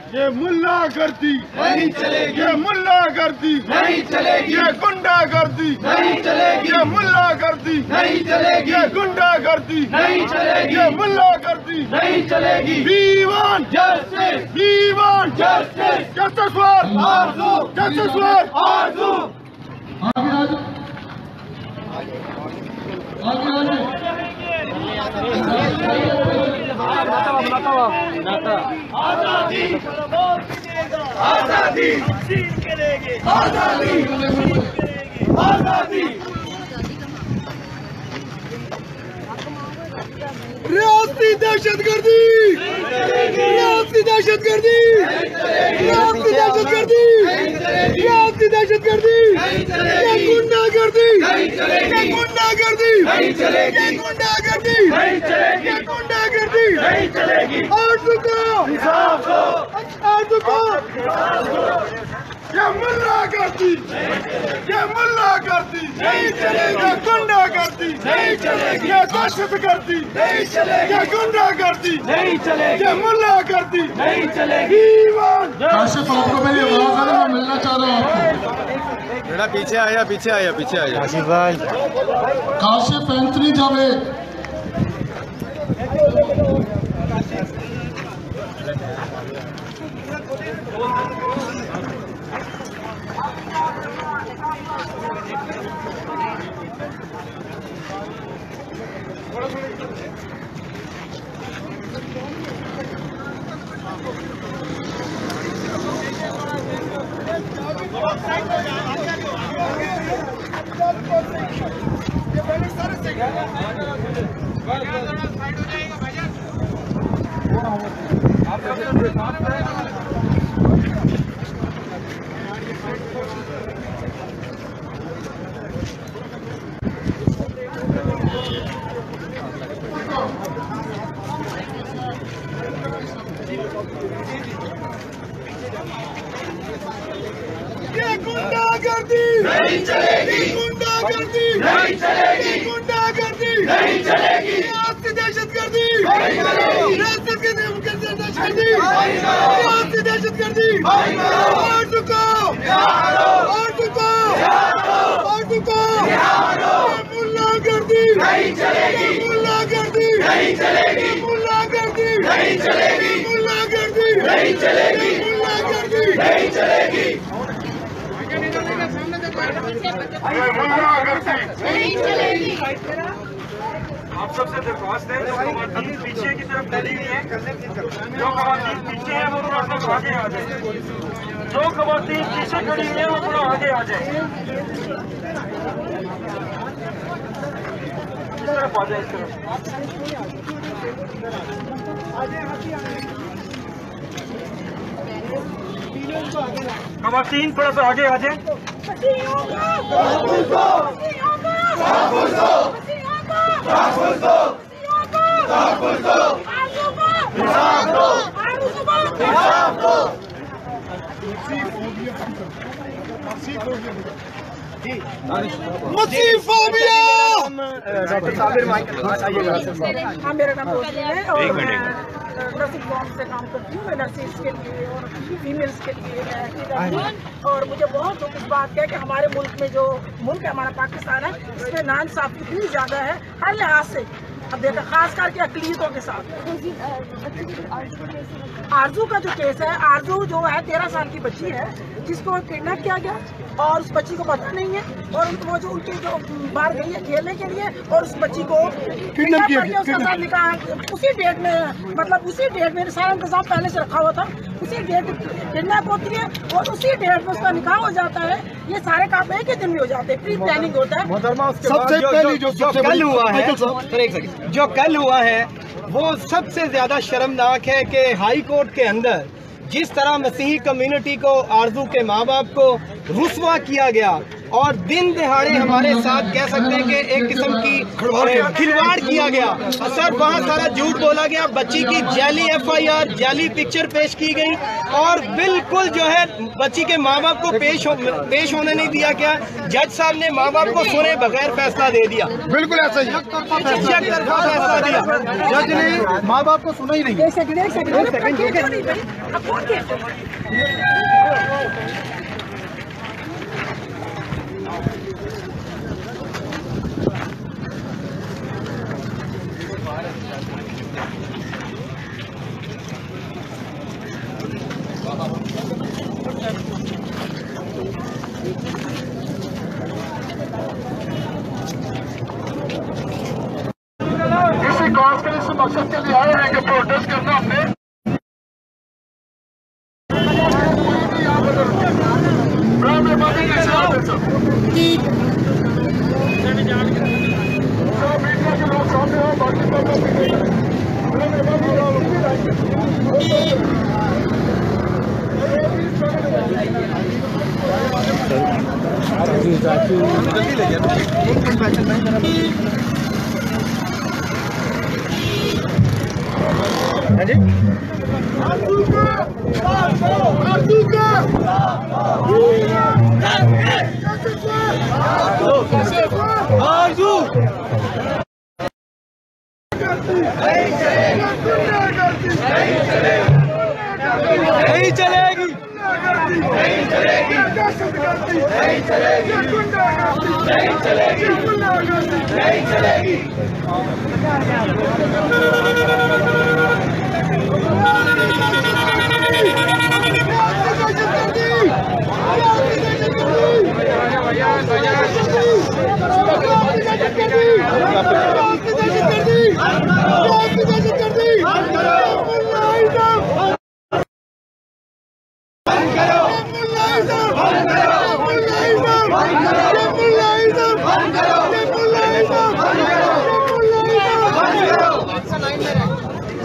ये मुल्लागर्दी नहीं चलेगी, ये मुल्लागर्दी नहीं चलेगी, ये गुंडागर्दी नहीं चलेगी, ये मुल्लागर्दी नहीं चलेगी, ये गुंडागर्दी नहीं चलेगी, ये मुल्लागर्दी नहीं चलेगी। We want justice, we want justice, justice for Arzoo, justice for आरज़ू। आजादी, आजादी, आजादी, आजादी। रियासती दहशतगर्दी, रियासती दहशतगर्दी, रियासती दहशतगर्दी, रियासती दहशतगर्दी, ये गुंडागर्दी, ये गुंडागर्दी, ये गुंडागर्दी, ये गुंडागर्दी, आरज़ू को, आरज़ू को, ये मुल्लागर्दी, ये मुल्लागर्दी नहीं चलेगी, ये गुंडागर्दी नहीं चलेगी, ये दहशतगर्दी नहीं चलेगी, ये गुंडागर्दी नहीं चलेगी, ये मुल्लागर्दी नहीं चलेगी। काशिफ, आपको मेरी आवाज आ रही है, मैं मिलना चाह रहा हूँ आपको। बेटा पीछे आया, पीछे आया, पीछे आया। काशिफ भाई, काशिफ एंथनी जावेद। ये गुंडागर्दी नहीं चलेगी, गुंडागर्दी नहीं चलेगी, गुंडागर्दी नहीं चलेगी, रियासती दहशतगर्दी, नहीं चलेगी, रियासती दहशतगर्दी, नहीं चलेगी, रियासती दहशतगर्दी, नहीं चलेगी, आरज़ू को, आरज़ू को, आरज़ू को, ये मुल्लागर्दी नहीं चलेगी, मुल्लागर्दी नहीं चलेगी, मुल्लागर्दी नहीं चलेगी, गुंडागर्दी नहीं चलेगी, गुंडागर्दी नहीं चलेगी, नहीं चलेगी। आप सबसे दरख्वास्त है, जो खवातीन पीछे की तरफ खड़ी हुई है, जो खवातीन पीछे है वो थोड़ा सा आगे आ जाए। जो खवातीन पीछे खड़ी हुई है वो थोड़ा आगे आ जाए, इस तरफ आ जाए, इस तरफ। खवातीन थोड़ा सा आगे आ जाए। हाँ, मेरा नाम रोशनी है और मैं नर्सिंग होम से काम करती हूँ। मैं नर्सिंग के लिए और फीमेल्स के लिए मैं एक्टिव रहती हूँ। और मुझे बहुत दुख इस बात का है कि हमारे मुल्क में जो मुल्क है हमारा पाकिस्तान है, इसमें नाइंसाफी इतनी ज़्यादा है हर लिहाज से। अब देखा खास करके अकलीतों के साथ। आरजू का जो केस है, आरजू जो है 13 साल की बच्ची है जिसको किडनैप किया गया और उस बच्ची को पता नहीं है, और वो जो उनकी जो बाहर गई है खेलने के लिए और उस बच्ची को किडनैप करके उसके साथ निकाह उसी डेट में, मतलब उसी डेट में सारा इंतजाम पहले से रखा हुआ था। उसी डेट किडनैप होती है और उसी डेट में उसका निकाह हो जाता है। ये सारे काम एक ही दिन में हो जाते हैं, प्री प्लानिंग होता है। सबसे पहले जो कल हुआ है, जो कल हुआ है वो सबसे ज्यादा शर्मनाक है कि हाई कोर्ट के अंदर जिस तरह मसीही कम्युनिटी को, आरजू के माँ बाप को रुस्वा किया गया और दिन दिहाड़े हमारे साथ कह सकते हैं कि एक किस्म की खिलवाड़ किया गया। सर वहाँ सारा झूठ बोला गया, बच्ची की जाली FIR, जाली पिक्चर पेश की गई और बिल्कुल जो है बच्ची के माँ बाप को पेश होने नहीं दिया गया। जज साहब ने माँ बाप को सुने बगैर फैसला दे दिया। बिल्कुल ऐसा ही एकतरफा फैसला दिया। जज ने माँ बाप को सुना ही नहीं। एक सेकंड इसी कॉज के इस मकसद के लिए आए हैं कि प्रोटेस्ट करना हमने मीडिया के लोग सामने हो, नहीं चलेगी, नहीं चलेगी, नहीं चलेगी, नहीं चलेगी, नहीं चलेगी।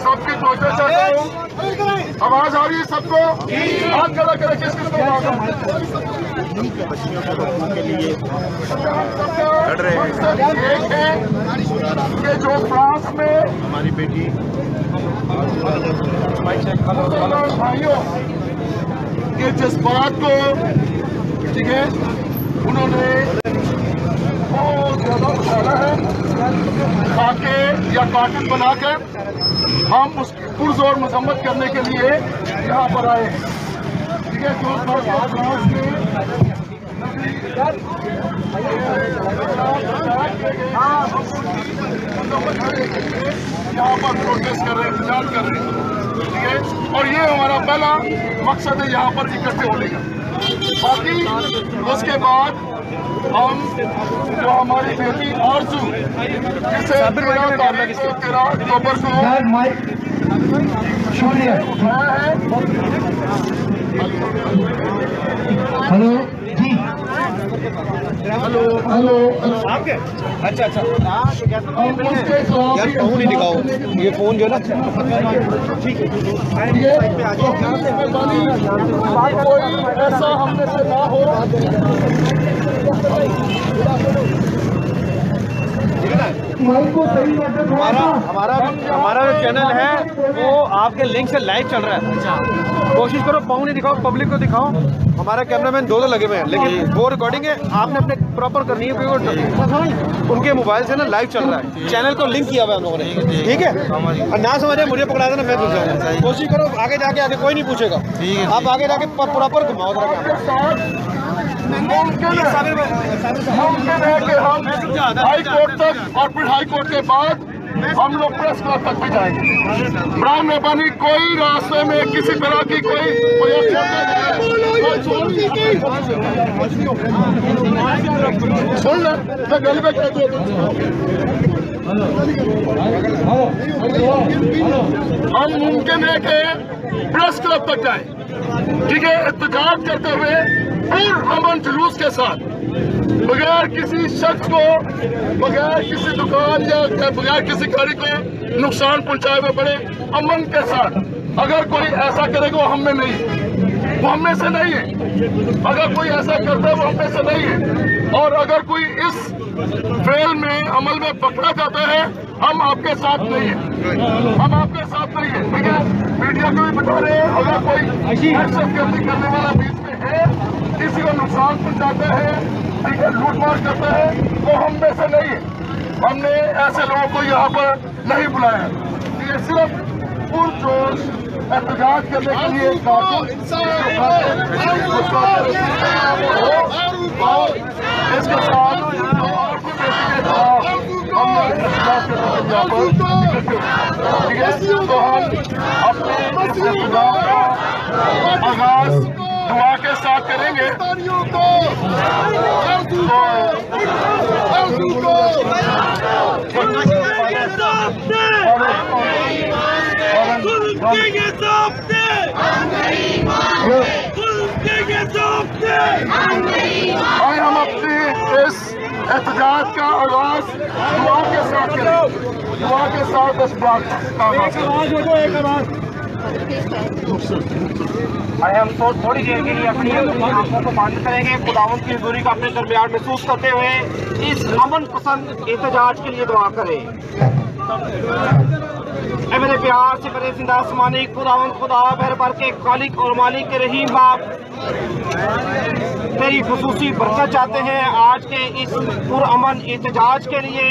सबकी प्रोटेस्ट चाहता हूँ, आवाज आ रही है सबको, हाथ खड़ा करें किसको एक है कि जो फ्रांस में हमारी बेटी भाइयों के जज्बात को, ठीक है, उन्होंने बहुत ज्यादा उछाला है, खाके या कार्टून बनाकर हम उस पुरजोर मजम्मत करने के लिए यहाँ पर आए हैं। ठीक है, जो फ्रांस में यहाँ पर प्रोटेस्ट कर रहे हैं, इंतजार कर रहे हैं, ठीक है। और ये हमारा पहला मकसद है यहाँ पर इकट्ठे होने का। बाकी उसके बाद हम जो हमारी बेटी आरजू जिसे 13 अक्टूबर को शुक्रिया उठाया है। हेलो जी, हेलो आपके अच्छा उसके यार फोन ही दिखाओ, ये फोन जो है ना कोई ऐसा हमने से ना हो। हमारा जो चैनल है वो आपके लिंक से लाइव चल रहा है। कोशिश करो पाँव नहीं दिखाओ, पब्लिक को दिखाओ। हमारे कैमरामैन दो लगे हुए हैं, लेकिन वो रिकॉर्डिंग है आपने अपने प्रॉपर करनी है। उनके मोबाइल से ना लाइव चल रहा है, चैनल को लिंक किया हुआ है हम लोगों ने, ठीक है। और ना समझे मुझे पकड़ा देना, मैं पूछ जाऊँगा। कोशिश करो आगे जाके, आगे कोई नहीं पूछेगा, आप आगे जाके प्रॉपर घुमाओ। मुमकिन है कि हम हाई कोर्ट तक और फिर हाई कोर्ट के बाद हम लोग प्रेस क्लब तक भी जाएंगे। बराए मेहरबानी कोई रास्ते में किसी तरह की कोई सुन ले, मैं गल में कह दिया। हम मुमकिन है कि प्रेस क्लब तक जाए, ठीक है, एहतजाज करते हुए अमन जुलूस के साथ, बगैर किसी शख्स को, बगैर किसी दुकान या बगैर किसी गाड़ी को नुकसान पहुंचाए हुए बड़े अमन के साथ। अगर कोई ऐसा करेगा वो हम में नहीं, वो हम में से नहीं है। अगर कोई ऐसा करता है वो हम में से नहीं है। और अगर कोई इस फेल में अमल में पकड़ा जाता है, हम आपके साथ नहीं है, हम आपके साथ नहीं है, ठीक है। मीडिया को भी बता रहे हैं, अगर कोई दहशतगर्दी करने वाला बीच में है, किसी को नुकसान पहुंचाता है, ठीक है, लूटमार करता है, वो हम में से नहीं है। हमने ऐसे लोगों को यहाँ पर नहीं बुलाया। ये सिर्फ पुरजोश एहतजाज करने के लिए इसके साथ हमने ठीक है। तो हम अपने एहतजाज का आगाज दुआ के साथ करेंगे। और हम अपने इस एहतजाज का आगाज दुआ के साथ करें, दुआ के साथ इस बात का हम थोड़ी देर के लिए अपनी आंखों को बंद करेंगे, खुदावंद की हुजूरी का अपने दरमियान महसूस करते हुए इस अमन पसंद एहतजाज के लिए दुआ करें। ऐ मेरे प्यार से मेरे जिंदा आसमानी खुदावंद खुदा बहर भर के खालिक और मालिक के रहीम बाप, तेरी खुसूसी बरकत चाहते हैं आज के इस पुरअमन एहतजाज के लिए,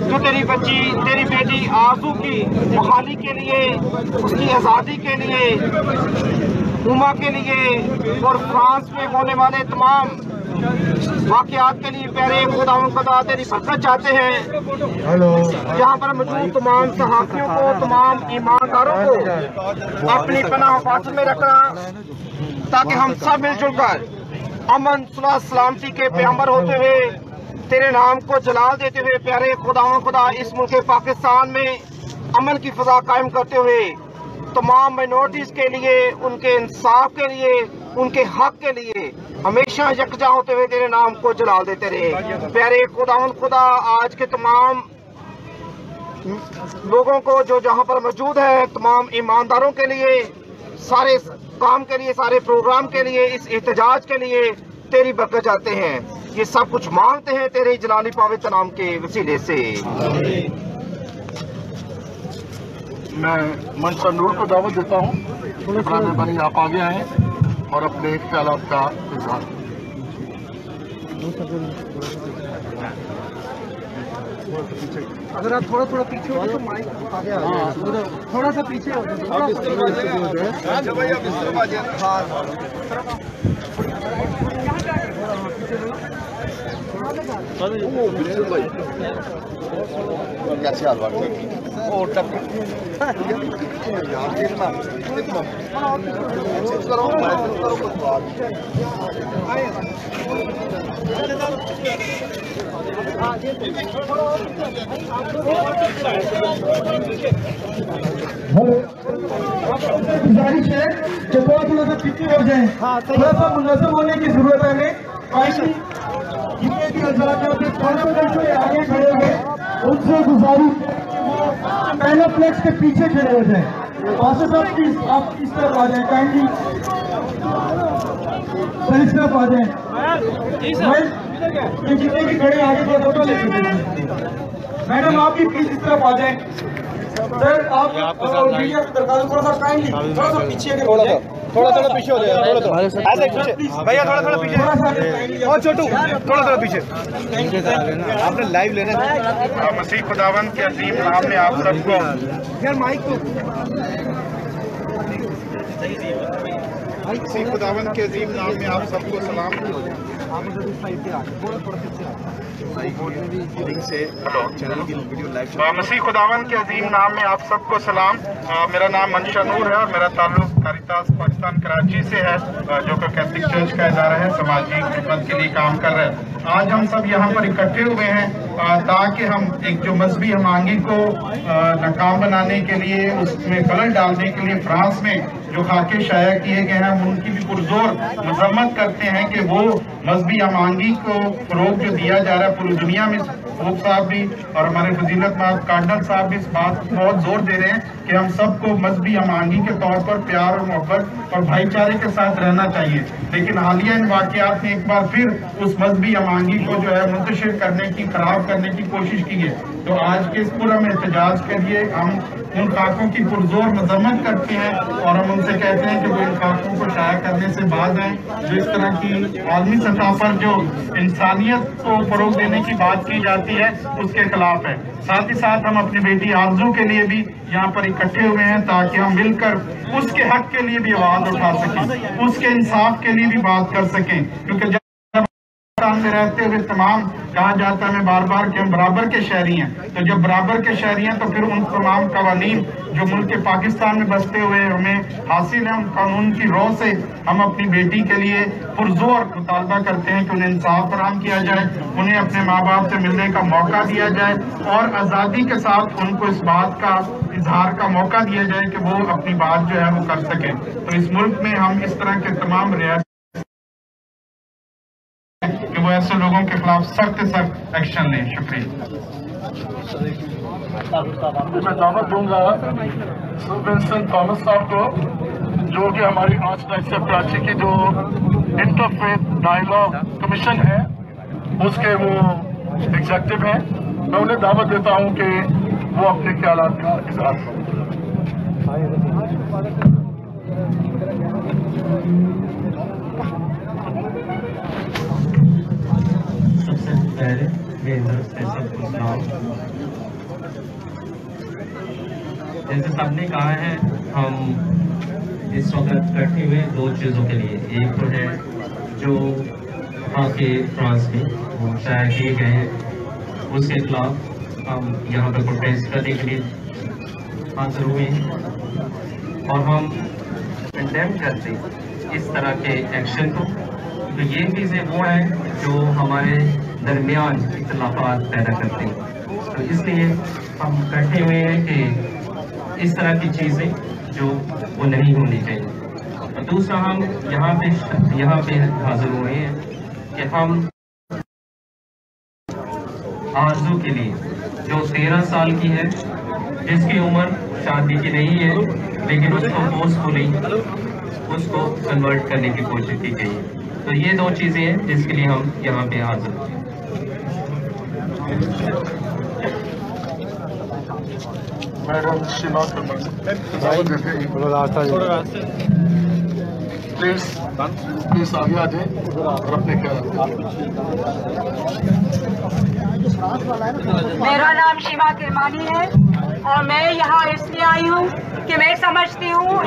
जो तेरी बच्ची, तेरी बेटी आरज़ू की बहाली के लिए, उसकी आज़ादी के लिए, उमा के लिए और फ्रांस में होने वाले तमाम वाक़यात के लिए प्यारे खुदावंद खुदा तेरी बरकत चाहते हैं। यहाँ पर मौजूद तमाम सहाफ़ियों को, तमाम ईमानदारों को अपनी पनाह हिफाज़त में रखना, ताकि हम सब मिलजुल कर अमन सुलह सलामती के पैगंबर होते हुए तेरे नाम को जलाल देते हुए प्यारे खुदावंद खुदा इस मुल्क पाकिस्तान में अमन की फ़ज़ा कायम करते हुए तमाम माइनॉरिटीज़ के लिए, उनके इंसाफ के लिए, उनके हक के लिए हमेशा यकजा होते हुए तेरे नाम को जलाल देते रहे। प्यारे खुदावंद खुदा आज के तमाम लोगों को जो जहाँ पर मौजूद है, तमाम ईमानदारों के लिए, सारे काम के लिए, सारे प्रोग्राम के लिए, इस एहतजाज के लिए तेरी बरकत चाहते हैं। ये सब कुछ मांगते हैं तेरे जलाली पावित्र नाम के वसीले से। मैं मंशा नूर को दावत देता हूँ, मेहरबानी आप आगे आए और अपने ख्यालात का इजहार। अगर आप थोड़ा थोड़ा पीछे हो तो माइक आगे आ जाए, थोड़ा सा पीछे हो जाए। कैसे हाल गुजारिश है कि थोड़ा सा पीछे हो जाए, थोड़ा सा मुनज़्ज़म होने की जरूरत है हमें। जितने भी हज़रात आगे खड़े हुए उनसे गुजारिश पहले फ्लैक्स के पीछे खड़े हो जाए। पास साहब प्लीज आप इस तरफ आ जाए, काइंडली सर इस तरफ आ जाए। ये जितने भी खड़े आगे थोड़ा फोटो लेके मैडम आप भी प्लीज इस तरफ आ जाए। सर आप मीडिया की दरखास्त थोड़ा सा काइंडली थोड़ा सा पीछे के थोड़ा पीछे हो जाए, थोड़ा ऐसे पीछे भैया, थोड़ा पीछे और छोटू थोड़ा पीछे। आपने लाइव लेना है। मसीह खुदावंद के अजीम नाम में आप सबको यार माइक को मसीह खुदावंद के अजीम नाम में आप सबको सलाम। मसीह खुदावंद के अजीम नाम में आप सबको सलाम। मेरा नाम मंशा नूर है और मेरा ताल्लुक कारितास पाकिस्तान कराची से है, जो कि कैथलिक चर्च का इदारा है, समाजी खिदमत के लिए काम कर रहे हैं। आज हम सब यहाँ पर इकट्ठे हुए हैं ताकि हम एक जो मजहबी हमांगी को नाकाम बनाने के लिए, उसमें खलल डालने के लिए फ्रांस में जो खाके शाया किए गए हैं, हम उनकी भी पुरजोर मजम्मत करते हैं कि वो मजहबी हमांगी को फरोग जो दिया जा रहा है पूरी दुनिया में। फोक साहब भी और हमारे फजीलत कार्डिनल साहब भी इस बात पर बहुत जोर दे रहे हैं कि हम सबको मजहबी हमांगी के तौर पर प्यार और मोहब्बत और भाईचारे के साथ रहना चाहिए। लेकिन हालिया इन वाकयात ने एक बार फिर उस मजहबी हमांगी को जो है मुंतशिर करने की, खराब करने की कोशिश की है। तो आज के इस पुरम एहतजाज के लिए हम उन खाकों की पुरजोर मजम्मत करते हैं और हम उनसे कहते हैं कि वो इन खाकों को शाया करने से बाज आए, जो इस तरह की आलमी सतह पर जो इंसानियत को फरोग देने की बात की जाती है उसके खिलाफ है। साथ ही साथ हम अपनी बेटी आरजू के लिए भी यहाँ पर इकट्ठे हुए हैं ताकि हम मिलकर उसके हक के लिए भी आवाज उठा सकें, उसके इंसाफ के लिए भी बात कर सकें। क्योंकि में रहते हुए तमाम कहा जाता है बार बार कि हम बराबर के शहरी हैं, तो जब बराबर के शहरी हैं तो फिर उन तमाम कवानीन जो मुल्क पाकिस्तान में बसते हुए हमें हासिल है, उन कानून की रो से हम अपनी बेटी के लिए पुरजोर मुतालबा करते हैं कि उन्हें इंसाफ फराहम किया जाए, उन्हें अपने माँ बाप से मिलने का मौका दिया जाए और आज़ादी के साथ उनको इस बात का इजहार का मौका दिया जाए कि वो अपनी बात जो है वो कर सकें। तो इस मुल्क में हम इस तरह के तमाम रियायत कि वो ऐसे लोगों के खिलाफ सख्त से सख्त एक्शन लें। शुक्रिया। मैं दावत दूंगा सर विंसेंट थॉमस साहब को, जो कि हमारी आर्चडायोसिस ऑफ कराची की जो इंटरफेथ डायलॉग कमीशन है उसके वो एग्जेक्टिव हैं। मैं उन्हें दावत देता हूं कि वो अपने ख्यालात का इजहार करें। सबसे पहले मेरी तरफ से सबको सलाम। जैसे सबने कहा है, हम इस वक्त इकट्ठे हुए दो चीज़ों के लिए। एक तो है जो वहाँ के फ्रांस में वो शाया किए गए हैं उसके खिलाफ हम यहाँ पर प्रोटेस्ट करने के लिए हाजिर हुए हैं और हम कंडेम करते इस तरह के एक्शन को। तो ये चीज़ें वो हैं जो हमारे दरमियान इख्तिलाफात पैदा करते हैं। तो इसलिए हम इकट्ठे हुए हैं कि इस तरह की चीज़ें जो वो नहीं होनी चाहिए। और दूसरा हम यहाँ पे हाजिर हुए हैं कि हम आरज़ू के लिए जो 13 साल की है, जिसकी उम्र शादी की नहीं है, लेकिन उसको फोर्सफुली उसको कन्वर्ट करने की कोशिश की गई है। तो ये दो चीज़ें हैं जिसके लिए हम यहाँ पे हाजिर हैं। मैडम शिमा प्लीज आगे आ जाए और अपने ख्याल। मेरा नाम शिमा किरमानी है और मैं यहाँ इसलिए आई हूँ कि मैं समझती हूँ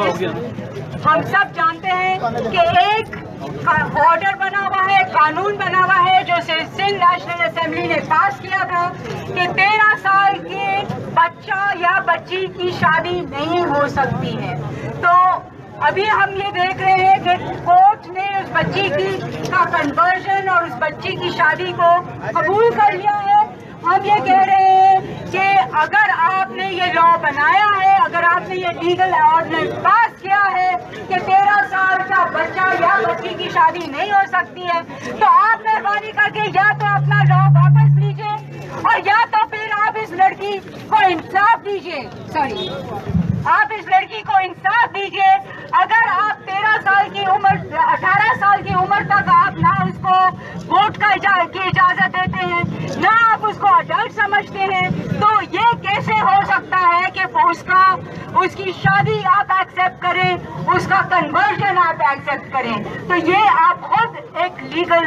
हम सब जानते हैं कि एक ऑर्डर बना हुआ है, कानून बना हुआ है जो सिंध नेशनल असेंबली ने पास किया था कि 13 साल के बच्चा या बच्ची की शादी नहीं हो सकती है। तो अभी हम ये देख रहे हैं कि कोर्ट ने उस बच्ची का कन्वर्जन और उस बच्ची की शादी को कबूल कर लिया है। हम ये कह रहे हैं कि अगर आपने ये लॉ बनाया है, अगर आपने ये लीगल ऑर्डिनेंस पास किया है कि 13 साल का बच्चा या बच्ची की शादी नहीं हो सकती है, तो आप मेहरबानी करके या तो अपना लॉ वापस लीजिए और या तो फिर आप इस लड़की को इंसाफ दीजिए। आप इस लड़की को इंसाफ दीजिए। अगर आप 13 साल की उम्र 18 साल की उम्र तक आप ना उसको वोट की इजाजत देते हैं, ना आप उसको अडल्ट समझते हैं, तो ये कैसे हो सकता है कि उसकी शादी आप एक्सेप्ट करें, उसका कन्वर्जन आप एक्सेप्ट करें? तो ये आप खुद एक लीगल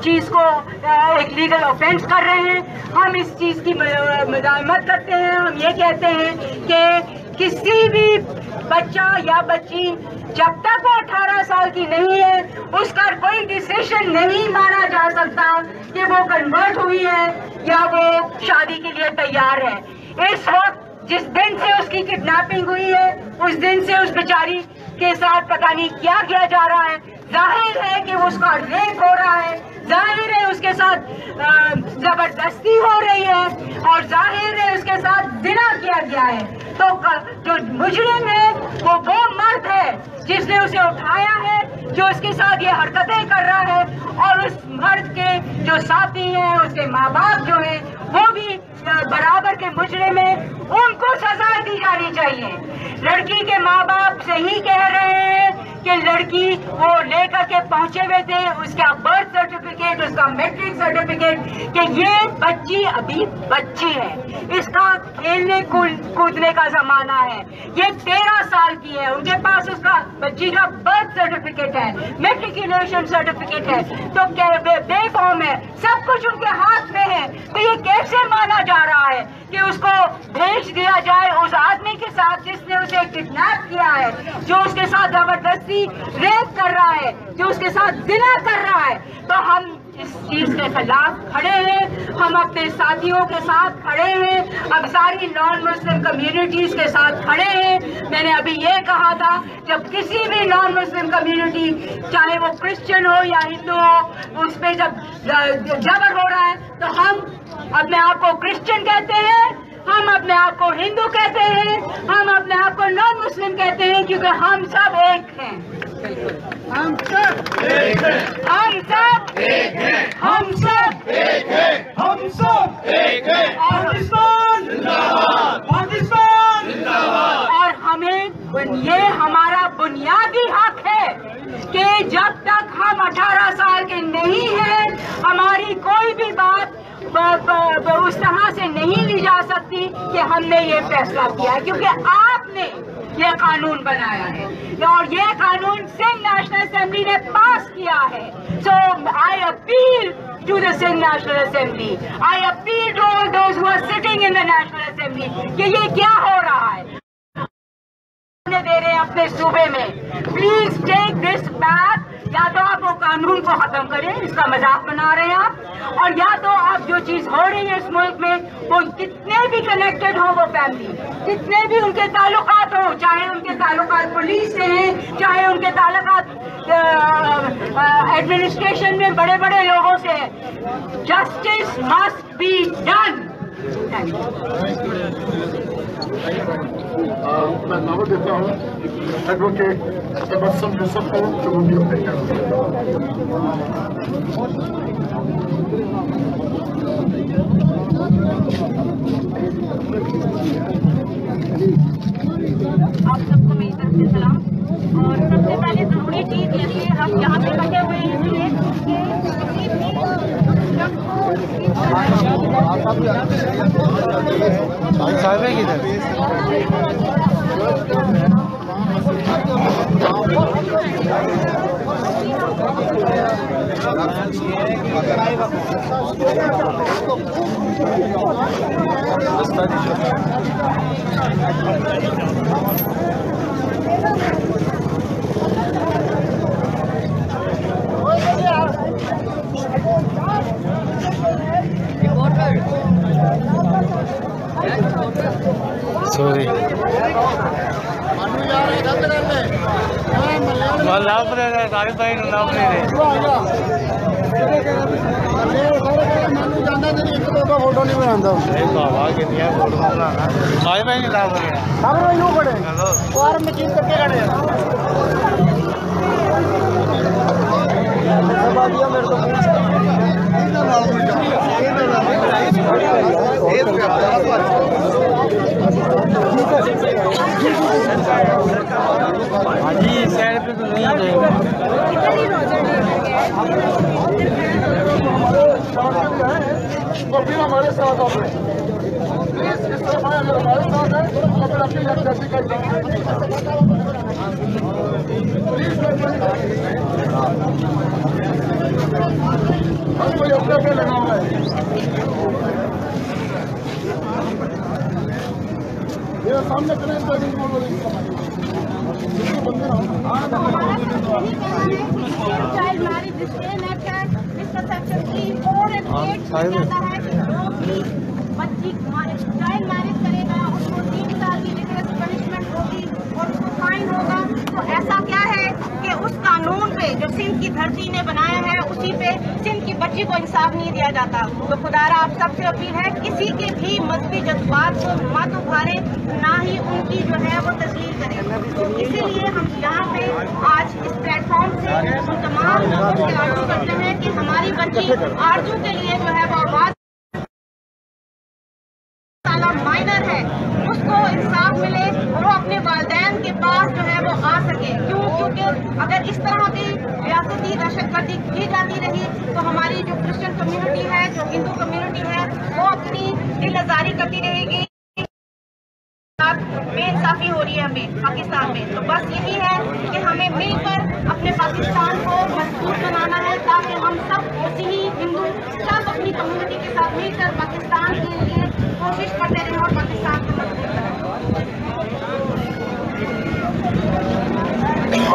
चीज को एक लीगल ऑफेंस कर रहे हैं। हम इस चीज की मज़ामत करते हैं। हम ये कहते हैं कि किसी भी बच्चा या बच्ची जब तक वो 18 साल की नहीं है, उसका कोई डिसीजन नहीं माना जा सकता कि वो कन्वर्ट हुई है या वो शादी के लिए तैयार है। इस वक्त जिस दिन से उसकी किडनैपिंग हुई है, उस दिन से उस बेचारी के साथ पता नहीं क्या किया जा रहा है। जाहिर है कि उसका रेप हो रहा है, जाहिर है उसके साथ जबरदस्ती हो रही है और जाहिर है उसके साथ जिना किया गया है। तो जो मुजरिम है वो मर्द है जिसने उसे उठाया है, जो उसके साथ ये हरकतें कर रहा है, और उस मर्द के जो साथी हैं, उसके माँ बाप जो हैं, वो भी बराबर के मुजरिम हैं। उनको सजा दी जानी चाहिए। लड़की के माँ बाप सही कह रहे हैं कि लड़की वो लेकर के पहुंचे हुए थे, उसका बर्थ सर्टिफिकेट, उसका मैट्रिक सर्टिफिकेट, कि ये बच्ची अभी बच्ची है, इसका खेलने कूदने का जमाना है, ये 13 साल की है, उनके पास उसका बच्ची का बर्थ सर्टिफिकेट है, मैट्रिकुलेशन सर्टिफिकेट है, तो बेफॉर्म है, सब कुछ उनके हाथ में है। तो ये कैसे माना जा रहा है कि उसको भेज दिया जाए उस आदमी के साथ जिसने उसे किडनैप किया है, जो उसके साथ जबरदस्ती रेप कर रहा है, जो उसके साथ जिना कर रहा है? तो हम इस चीज के खिलाफ खड़े हैं, हम अपने साथियों के साथ खड़े हैं, अब सारी नॉन मुस्लिम कम्युनिटीज के साथ खड़े हैं। मैंने अभी ये कहा था, जब किसी भी नॉन मुस्लिम कम्युनिटी, चाहे वो क्रिश्चियन हो या हिंदू हो, उस पर जब जबर हो रहा है, तो हम अपने आप को क्रिश्चियन कहते हैं, हम अपने आप को हिंदू कहते हैं, हम अपने आप को नॉन मुस्लिम कहते हैं, क्योंकि हम सब एक हैं। हम सब एक हैं, हम सब एक हैं, हम सब एक हैं, हम सब एक हैं। पाकिस्तान जिंदाबाद, पाकिस्तान जिंदाबाद। और हमें ये हमारा बुनियादी हक है कि जब तक हम 18 साल के नहीं हैं, हमारी कोई भी बात उस तरह से नहीं ली जा सकती कि हमने ये फैसला किया है, क्योंकि आपने ये कानून बनाया है और ये कानून सिंध नेशनल असेंबली ने पास किया है। So I appeal to the Sindh National Assembly, I appeal to all those who are sitting in the National Assembly कि ये क्या हो रहा है दे रहे हैं अपने सूबे में। Please take this back. या तो आप वो कानून को खत्म करें, इसका मजाक बना रहे हैं आप, और या तो आप जो चीज हो रही है इस मुल्क में, वो कितने भी कनेक्टेड हो वो फैमिली, कितने भी उनके ताल्लुकात हो, चाहे उनके ताल्लुकात पुलिस से हैं, चाहे उनके ताल्लुकात एडमिनिस्ट्रेशन में बड़े बड़े लोगों से है, जस्टिस मस्ट बी डन। मैं दावत देता हूँ एडवोकेट तबस्सुम यूसुफ को जो मुझे आप सबको मेरी तरफ से सलाम। और सबसे पहले जरूरी चीज ये है, हम यहाँ पे बैठे हुए हैं इसलिए फोटो नहीं बनाता और मशीन करके खड़े मेरे साइड पे तो नहीं तो फिर हमारे साथ आप प्लीज इस तरफ आए, अगर हमारे साथ है तो फिर अपनी जैसी कर कोई अपने पे लगा हुआ है। मेरे सामने करें चाइल्ड मैरिज डिस्क्लेम एक्ट है, इसका सेक्शन 3, 4 और 8 कहता है कि जो भी बच्ची चाइल्ड मैरिज करेगा उसको 3 साल की रिगरस पनिशमेंट होगी और उसको फाइन होगा। तो ऐसा क्या है कि उस कानून पे जो सिंध की धरती ने बनाया है उसी पे सिंध की बच्ची को इंसाफ नहीं दिया जाता। तो खुदारा आप सबसे अपील है कि किसी के भी मजहबी जज्बात को मत उभारे, ना ही उनकी जो है वो तस्लील करें। इसीलिए हम यहाँ पे आज इस प्लेटफॉर्म से हम तमाम लोगों से आग्रह करते हैं कि हमारी बच्ची आरजू के लिए जो है वो आवाज माइनर है, उसको इंसाफ मिले, वो अपने वालिदैन के पास जो है वो आ सके। क्यों? क्योंकि अगर इस तरह की रियासती दहशतगर्दी की जाती रही तो हमारी जो क्रिश्चियन कम्युनिटी है, जो हिंदू कम्युनिटी है, वो अपनी दिल आजारी करती रहेगी। बेइंसाफी हो रही है हमें पाकिस्तान में। तो बस यही है कि हमें मिलकर अपने पाकिस्तान को मजबूत बनाना है ताकि हम सब मुस्लिम हिंदू सब अपनी कम्युनिटी के साथ मिलकर पाकिस्तान के लिए कोशिश करते रहें और पाकिस्तान को मजबूत करें।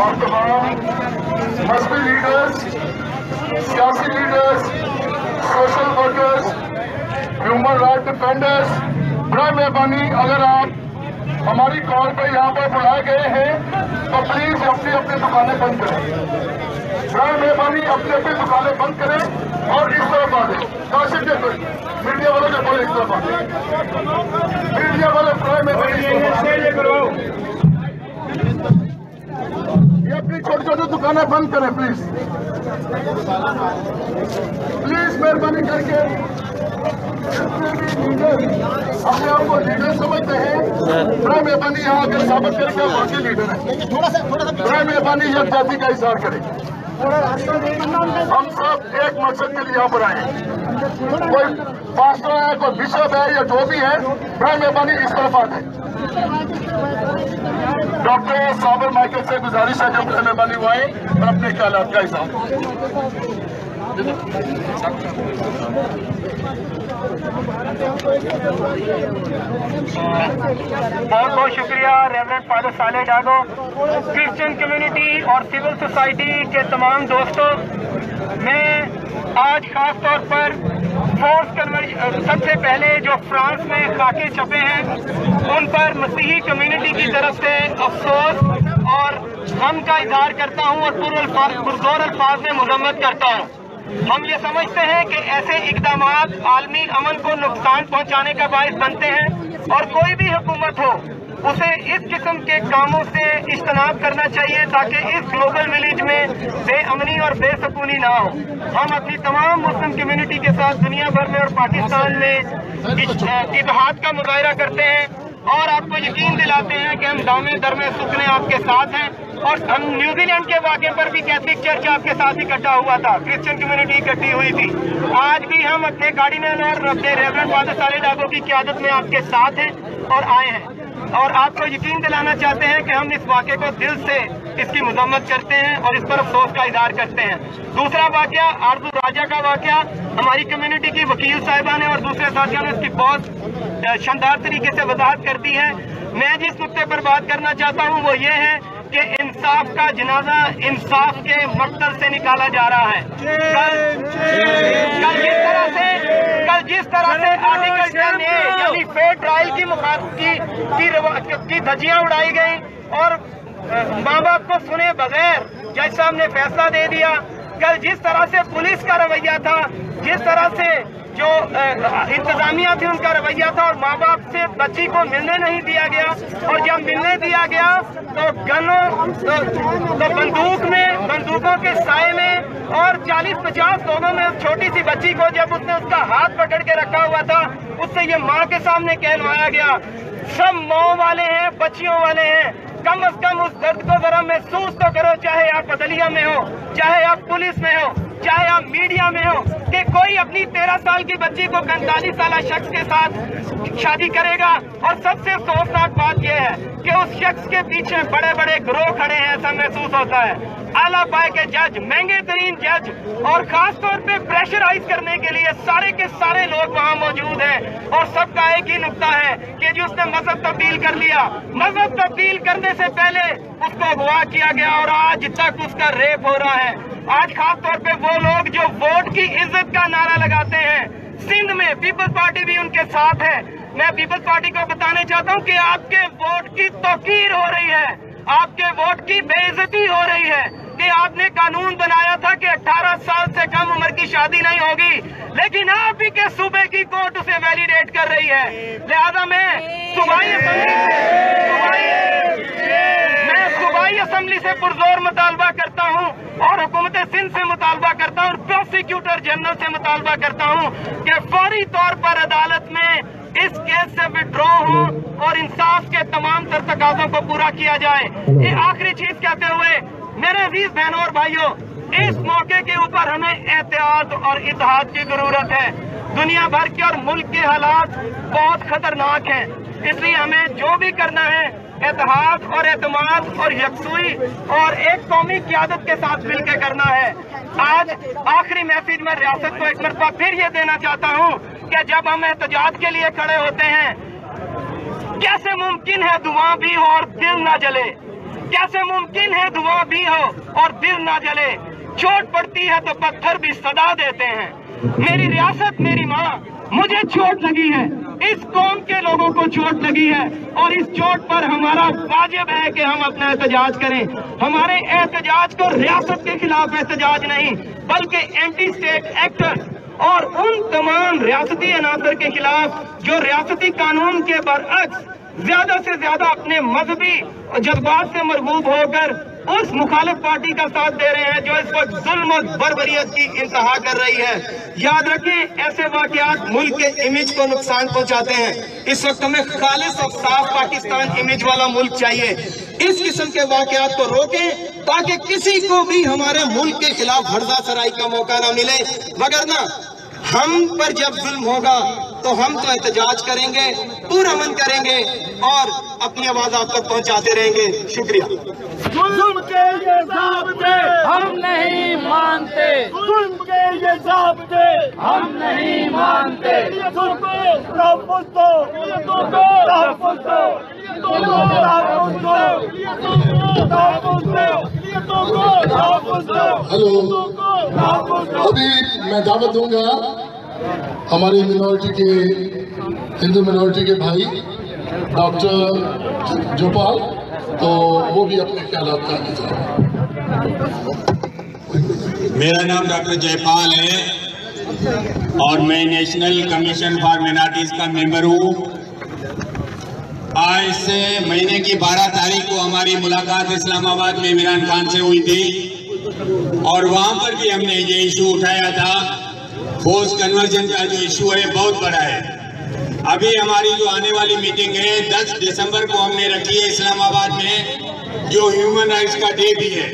और तमाम मजहबी लीडर्स, सियासी leaders, social workers, human right defenders, बड़ी मेहरबानी अगर आप हमारी कॉल पर यहाँ पर बुलाए गए हैं तो प्लीज अपनी अपनी दुकानें बंद करें। बड़ी मेहरबानी अपनी अपनी दुकानें बंद करें और इस तरफ आ जाए। काशिफ के मीडिया वाले जो बोले इस तरफ आ जाए, मीडिया वाले बड़ी मेहरबानी ये अपनी छोटी छोटी दुकानें बंद करें प्लीज, प्लीज मेहरबानी करके। अपने आप को लीडर समझते हैं, बड़ा मेहरबानी यहाँ आकर साबित करें कि बाकी लीडर है। बड़ा मेहरबानी यह जाति का इजहार करें। हम सब एक मकसद के लिए यहाँ पर आए हैं, कोई पास्टर है, कोई बिशप है या जो भी है, बड़ा मेहरबानी इस तरफ आ जाए। डॉक्टर साबर माइकल से गुजारिश है जो मेहरबानी हुआ है और अपने ख्यालात का इजहार। बहुत बहुत शुक्रिया रेवरेंड फादर साले डागो। क्रिश्चियन कम्युनिटी और सिविल सोसाइटी के तमाम दोस्तों, मैं आज खास तौर पर फोर्स कन्वर्जन सबसे पहले जो फ्रांस में खाके छपे हैं उन पर मसीही कम्युनिटी की तरफ से अफसोस और गम का इजहार करता हूं और पुरजोर अल्फाज में मजम्मत करता हूं। हम ये समझते हैं कि ऐसे इकदाम आलमी अमन को नुकसान पहुंचाने का बायस बनते हैं और कोई भी हुकूमत हो उसे इस किस्म के कामों से इज्तनाब करना चाहिए ताकि इस ग्लोबल विलेज में बेअमनी और बेसकूनी ना हो। हम अपनी तमाम मुस्लिम कम्युनिटी के साथ दुनिया भर में और पाकिस्तान में इत्तेहाद का मुजाहरा करते हैं और आपको यकीन दिलाते हैं कि हम दामे दरमे सुखने आपके साथ हैं। और हम न्यूजीलैंड के वाक़े पर भी कैथलिक चर्च आपके साथ इकट्ठा हुआ था, क्रिश्चियन कम्युनिटी इकट्ठी हुई थी। आज भी हम अपने कार्डिनल और अपने रेवरेंड फादर साले डागो की क़यादत में आपके साथ हैं और आए हैं और आपको यकीन दिलाना चाहते हैं कि हम इस वाक़े को दिल से इसकी मजम्मत करते हैं और इस पर अफसोस का इजहार करते हैं। दूसरा वाक़या आरजू राजा का वाक़या, हमारी कम्युनिटी की वकील साहिबा ने और दूसरे साथियों ने इसकी बहुत शानदार तरीके से वजाहत कर दी है। मैं जिस नुक्ते पर बात करना चाहता हूँ वो ये है कि इंसाफ का जनाजा इंसाफ के मकतल से निकाला जा रहा है। कल जिस तरह से आर्टिकल 10A यानी फेयर ट्रायल की धज्जियां उड़ाई गई और माँ बाप को सुने बगैर जज साहब ने फैसला दे दिया। कल जिस तरह से पुलिस का रवैया था, जिस तरह से जो इंतजामिया थी उनका रवैया था, और माँ बाप से बच्ची को मिलने नहीं दिया गया, और जब मिलने दिया गया तो गनों तो बंदूकों के साए में और 40-50 लोगों में छोटी सी बच्ची को जब उसने उसका हाथ पकड़ के रखा हुआ था, उससे ये माँ के सामने कहलवाया गया। सब माओ वाले हैं, बच्चियों वाले हैं, कम से कम उस दर्द को जरा महसूस तो करो, चाहे आप बदलिया में हो, चाहे आप पुलिस में हो, चाहे आप मीडिया में हो, कि कोई अपनी 13 साल की बच्ची को 45 साल शख्स के साथ शादी करेगा। और सबसे अफसोसनाक बात यह है कि उस शख्स के पीछे बड़े बड़े गिरोह खड़े हैं, ऐसा महसूस होता है। आला पाए के जज, महंगे तरीन जज, और खास तौर पे प्रेशराइज करने के लिए सारे के सारे लोग वहाँ मौजूद हैं, और सबका एक ही नुक्ता है कि जी उसने मजहब तब्दील कर लिया। मजहब तब्दील करने से पहले उसको अगवा किया गया और आज तक उसका रेप हो रहा है। आज खास तौर पे वो लोग जो वोट की इज्जत का नारा लगाते हैं, सिंध में पीपल्स पार्टी भी उनके साथ है। मैं पीपल्स पार्टी को बताना चाहता हूँ कि आपके वोट की तौकीर हो रही है, आपके वोट की बेइज्जती हो रही है, कि आपने कानून बनाया था कि 18 साल से कम उम्र की शादी नहीं होगी, लेकिन आप ही के सूबे की कोर्ट उसे वैलिडेट कर रही है। लिहाजा मैं सूबाई असम्बली से पुरजोर मुतालबा करता हूँ, और हुकूमत सिंध से मुतालबा करता हूँ, और प्रोसिक्यूटर जनरल से मुतालबा करता हूँ कि फौरी तौर पर अदालत में इस केस से विड्रॉ हो और इंसाफ के तमाम तर तकाज़ों को पूरा किया जाए। ये आखिरी चीज कहते हुए मेरे अजीज बहनों और भाइयों, इस मौके के ऊपर हमें एहतियात और इत्तेहाद की जरूरत है। दुनिया भर के और मुल्क के हालात बहुत खतरनाक हैं, इसलिए हमें जो भी करना है एतहाद और एतमाद और यकसुई और एक कौमी क़यादत के साथ मिलकर करना है। आज आखिरी मैसेज में रियासत को एक मरतबा फिर ये देना चाहता हूँ कि जब हम एहतजाज के लिए खड़े होते हैं, कैसे मुमकिन है धुआं भी हो और दिल ना जले, कैसे मुमकिन है धुआं भी हो और दिल ना जले, चोट पड़ती है तो पत्थर भी सदा देते हैं। मेरी रियासत, मेरी माँ, मुझे चोट लगी है, इस कौम के लोगों को चोट लगी है, और इस चोट पर हमारा वाजिब है कि हम अपना एहतजाज करें। हमारे एहतजाज को रियासत के खिलाफ एहतजाज नहीं, बल्कि एंटी स्टेट एक्टर और उन तमाम रियासती अनासर के खिलाफ जो रियासती कानून के बरअक्स ज्यादा से ज्यादा अपने मजहबी जज्बात से मरगूब होकर उस मुखालिफ पार्टी का साथ दे रहे हैं जो इस वक्त जुल्म और बर्बरियत की इंतहा कर रही है। याद रखें, ऐसे वाकयात मुल्क के इमेज को नुकसान पहुंचाते हैं। इस वक्त हमें खालिस और साफ पाकिस्तान इमेज वाला मुल्क चाहिए। इस किस्म के वाकयात को रोकें ताकि किसी को भी हमारे मुल्क के खिलाफ हर्जा सराई का मौका ना मिले, वगरना हम पर जब जुल्म होगा तो हम तो एहतजाज करेंगे, पुरअमन करेंगे और अपनी आवाज आप तक पहुंचाते रहेंगे। शुक्रिया। जुल्म के ये ज़ाब्ते हम नहीं मानते, जुल्म के ये ज़ाब्ते हम नहीं मानते। जुल्म को तहफ़्फ़ुज़ दो, तहफ़्फ़ुज़ दो, तहफ़्फ़ुज़ दो। हेलो, अभी मैं दावत दूंगा हमारी मिनॉरिटी के, हिंदू मिनॉरिटी के भाई डॉक्टर जोपाल, तो वो भी अपने ख्यालात का इज़हार। मेरा नाम डॉक्टर जयपाल है और मैं नेशनल कमीशन फॉर माइनॉरिटीज का मेंबर हूँ। आज से महीने की 12 तारीख को हमारी मुलाकात इस्लामाबाद में इमरान खान से हुई थी और वहां पर भी हमने ये इशू उठाया था। फोर्स कन्वर्जन का जो इशू है बहुत बड़ा है। अभी हमारी जो आने वाली मीटिंग है 10 दिसंबर को हमने रखी है इस्लामाबाद में, जो ह्यूमन राइट्स का डे भी है।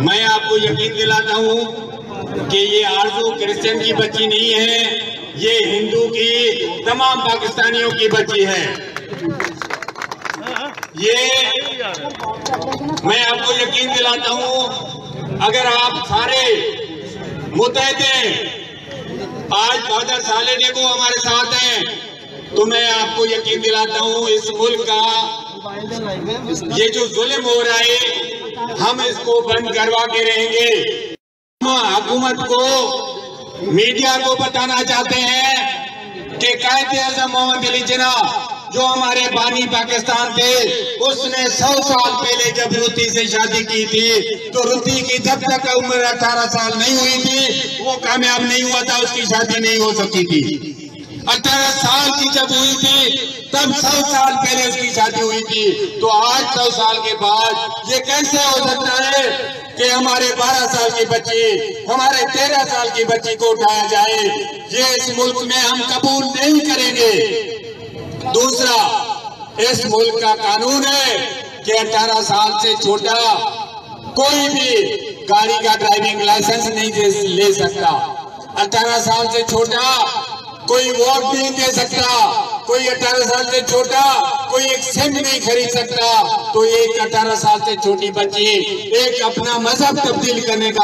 मैं आपको यकीन दिलाता हूँ कि ये आरज़ू क्रिश्चियन की बच्ची नहीं है, ये हिंदू की, तमाम पाकिस्तानियों की बच्ची है। ये मैं आपको यकीन दिलाता हूँ, अगर आप सारे मुतहद हैं, आज बहादुर सालेह को हमारे साथ हैं, तो मैं आपको यकीन दिलाता हूँ इस मुल्क का ये जो जुल्म हो रहा है हम इसको बंद करवा के रहेंगे। हम हुकूमत को, मीडिया को बताना चाहते हैं कि कायदे-ए-आज़म मोहम्मद अली जिन्ना जो हमारे बानी पाकिस्तान थे, उसने 100 साल पहले जब रुति से शादी की थी तो रुति की जब तक उम्र 18 साल नहीं हुई थी वो कामयाब नहीं हुआ था, उसकी शादी नहीं हो सकती थी। 18 साल की जब हुई थी तब 100 साल पहले उसकी शादी हुई थी। तो आज 100 साल के बाद ये कैसे हो सकता है कि हमारे 12 साल की बच्ची, हमारे 13 साल की बच्ची को उठाया जाए? ये इस मुल्क में हम कबूल नहीं करेंगे। दूसरा, इस मुल्क का कानून है कि 18 साल से छोटा कोई भी गाड़ी का ड्राइविंग लाइसेंस नहीं ले सकता। 18 साल से छोटा कोई वोट नहीं दे सकता। कोई 18 साल से छोटा कोई एक सिम नहीं खरीद सकता। तो एक 18 साल से छोटी बच्ची एक अपना मजहब तब्दील करने का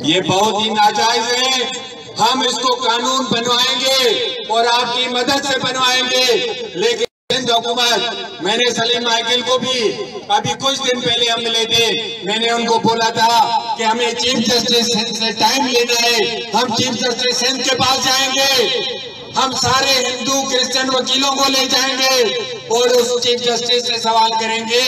ये बहुत ही नाजायज है। हम इसको कानून बनवाएंगे और आपकी मदद से बनवाएंगे। लेकिन हिंद हुकूमत, मैंने सलीम माइकल को भी अभी कुछ दिन पहले हम मिले थे, मैंने उनको बोला था कि हमें चीफ जस्टिस से टाइम लेना है। हम चीफ जस्टिस हिंद के पास जाएंगे, हम सारे हिंदू क्रिश्चियन वकीलों को ले जाएंगे और उस चीफ जस्टिस से सवाल करेंगे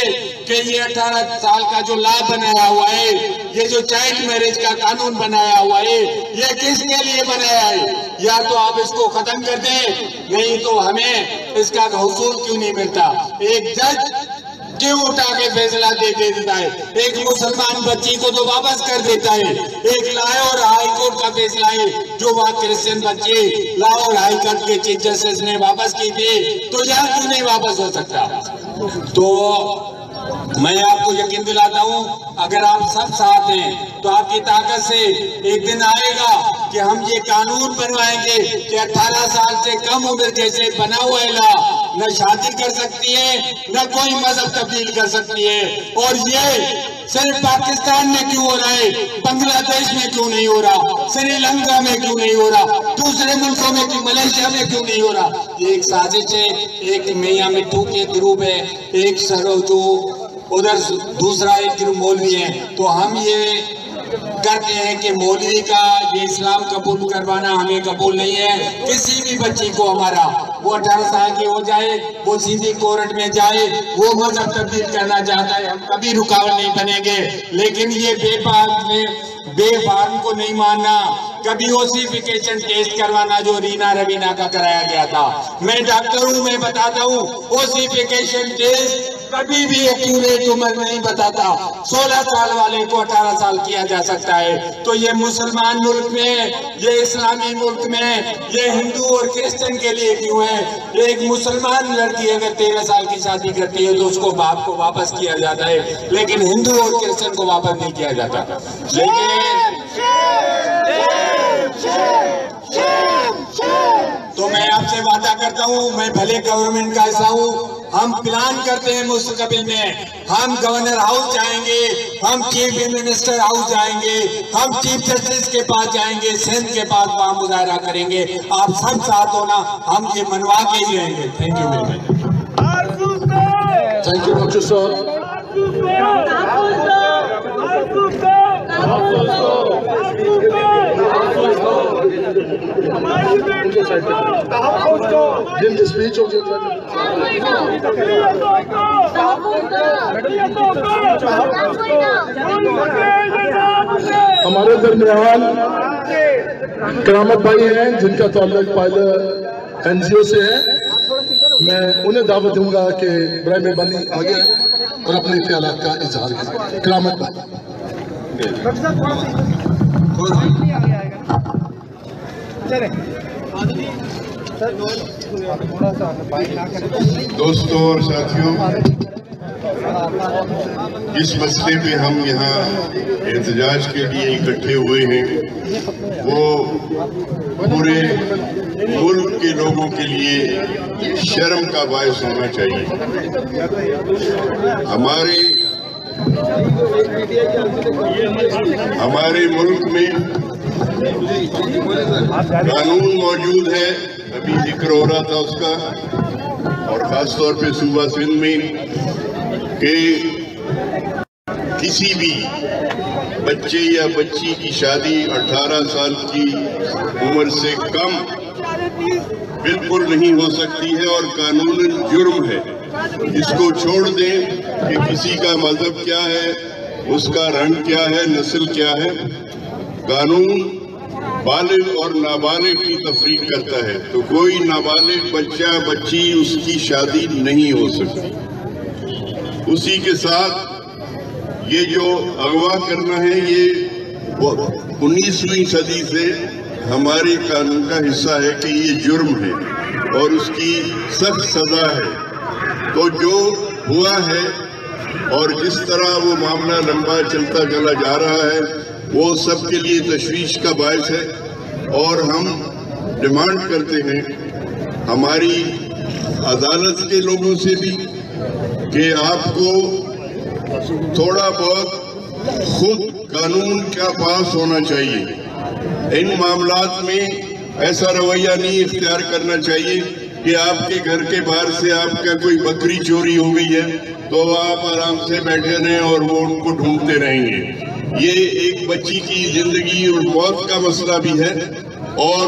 कि ये 18 साल का जो लॉ बनाया हुआ है, ये जो चाइल्ड मैरिज का कानून बनाया हुआ है, ये किसके लिए बनाया है? या तो आप इसको खत्म कर दें, नहीं तो हमें इसका हसूल क्यों नहीं मिलता? एक जज क्यों उठा के फैसला दे देता है? एक मुसलमान बच्ची को तो वापस कर देता है। एक लाहौर हाई कोर्ट का फैसला है जो वहाँ क्रिश्चियन बच्ची लाहौर हाई कोर्ट के चीफ जस्टिस ने वापस की थी, तो यहाँ क्यों नहीं वापस हो सकता? तो मैं आपको यकीन दिलाता हूँ, अगर आप सब साथ हैं तो आपकी ताकत से एक दिन आएगा कि हम ये कानून बनवाएंगे कि 18 साल से कम उम्र जैसे बना हुआ है न शादी कर सकती है, न कोई मजहब तब्दील कर सकती है। और ये सिर्फ पाकिस्तान में क्यों हो रहा है, बांग्लादेश में क्यों नहीं हो रहा, श्रीलंका में क्यों नहीं हो रहा, दूसरे मुल्कों में क्यों, मलेशिया में क्यों नहीं हो रहा? ये एक साजिश है, एक मियां मिट्टू के ग्रुप है, एक सरो जो उधर दूसरा एक मौलवी है। तो हम ये कहते हैं कि मौलवी का ये इस्लाम कबूल करवाना हमें कबूल नहीं है। किसी भी बच्ची को हमारा वो 18 साल की हो जाए, वो सीधी कोर्ट में जाए, वो मजहब तब्दील करना चाहता है, हम कभी रुकावट नहीं बनेंगे। लेकिन ये बेफार्म को नहीं मानना, कभी ओसीफिकेशन टेस्ट करवाना जो रीना रवीना का कराया गया था। मैं डॉक्टर हूँ, मैं बताता हूँ, ओसीफिकेशन टेस्ट कभी भी एक्यूरेट उम्र नहीं बताता। 16 साल वाले को 18 साल किया जा सकता है। तो ये मुसलमान मुल्क में, ये इस्लामी मुल्क में, ये हिंदू और क्रिश्चियन के लिए क्यों है? एक मुसलमान लड़की अगर 13 साल की शादी करती है तो उसको बाप को वापस किया जाता है, लेकिन हिंदू और क्रिश्चियन को वापस नहीं किया जाता। तो मैं आपसे वादा करता हूँ, मैं भले गवर्नमेंट का हिस्सा हूँ, हम प्लान करते हैं मुस्तकबिल में, हम गवर्नर हाउस जाएंगे, हम चीफ मिनिस्टर हाउस जाएंगे, हम चीफ जस्टिस के पास जाएंगे, सिंध के पास वहाँ मुजाहरा करेंगे। आप सब साथ हो ना, हम ये मनवा के ही रहेंगे। Thank you very much. Thank you doctor साहब। Give the speech of the हमारे दरमियान करामत भाई हैं जिनका ताल्लुक पहले NGO से है। मैं उन्हें दावत दूंगा कि बराए मेहरबानी आगे और अपने ख्यालात का इजहार करें। करामत भाई। दोस्तों और साथियों, जिस मसले पे हम यहाँ एहतजाज के लिए इकट्ठे हुए हैं वो पूरे मुल्क के लोगों के लिए शर्म का बायस होना चाहिए। हमारे मुल्क में कानून मौजूद है, अभी जिक्र हो रहा था उसका, और खासतौर पे सूबा सिंध में कि किसी भी बच्चे या बच्ची की शादी 18 साल की उम्र से कम बिल्कुल नहीं हो सकती है और कानूनन जुर्म है। इसको छोड़ दें कि किसी का मजहब क्या है, उसका रंग क्या है, नस्ल क्या है। कानून बालिग और नाबालिग की तफरीक करता है, तो कोई नाबालिग बच्चा बच्ची उसकी शादी नहीं हो सकती। उसी के साथ ये जो अगवा करना है, ये 19वीं सदी से हमारे कानून का हिस्सा है कि ये जुर्म है और उसकी सख्त सजा है। तो जो हुआ है और जिस तरह वो मामला लंबा चलता चला जा रहा है, वो सबके लिए तशवीश का बायस है और हम डिमांड करते हैं हमारी अदालत के लोगों से भी कि आपको थोड़ा बहुत खुद कानून का पास होना चाहिए। इन मामलात में ऐसा रवैया नहीं इख्तियार करना चाहिए कि आपके घर के बाहर से आपका कोई बकरी चोरी हो गई है तो आप आराम से बैठे रहें और वो उनको ढूंढते रहेंगे। ये एक बच्ची की जिंदगी और मौत का मसला भी है और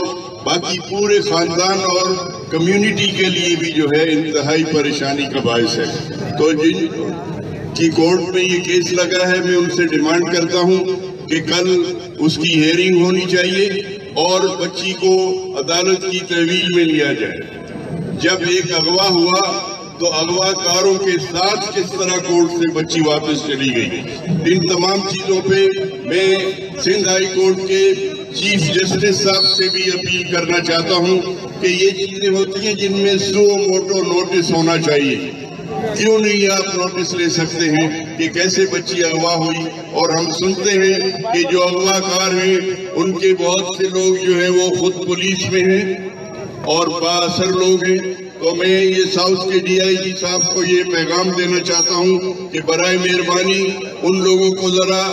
बाकी पूरे खानदान और कम्युनिटी के लिए भी जो है इंतहाई परेशानी का बायस है। तो जिन की कोर्ट में ये केस लगा है, मैं उनसे डिमांड करता हूं कि कल उसकी हेयरिंग होनी चाहिए और बच्ची को अदालत की तहवील में लिया जाए। जब एक अगवा हुआ तो अगवाकारों के साथ किस तरह कोर्ट से बच्ची वापस चली गई। इन तमाम चीजों पे मैं सिंध हाई कोर्ट के चीफ जस्टिस साहब से भी अपील करना चाहता हूं कि ये चीजें होती हैं जिनमें सो मोटो नोटिस होना चाहिए। क्यों नहीं आप नोटिस ले सकते हैं कि कैसे बच्ची अगवा हुई। और हम सुनते हैं कि जो अगवाकार हैं उनके बहुत से लोग जो है वो खुद पुलिस में हैं और बाअसर लोग हैं। तो मैं ये साउथ के DIG साहब को ये पैगाम देना चाहता हूं कि बराए मेहरबानी उन लोगों को जरा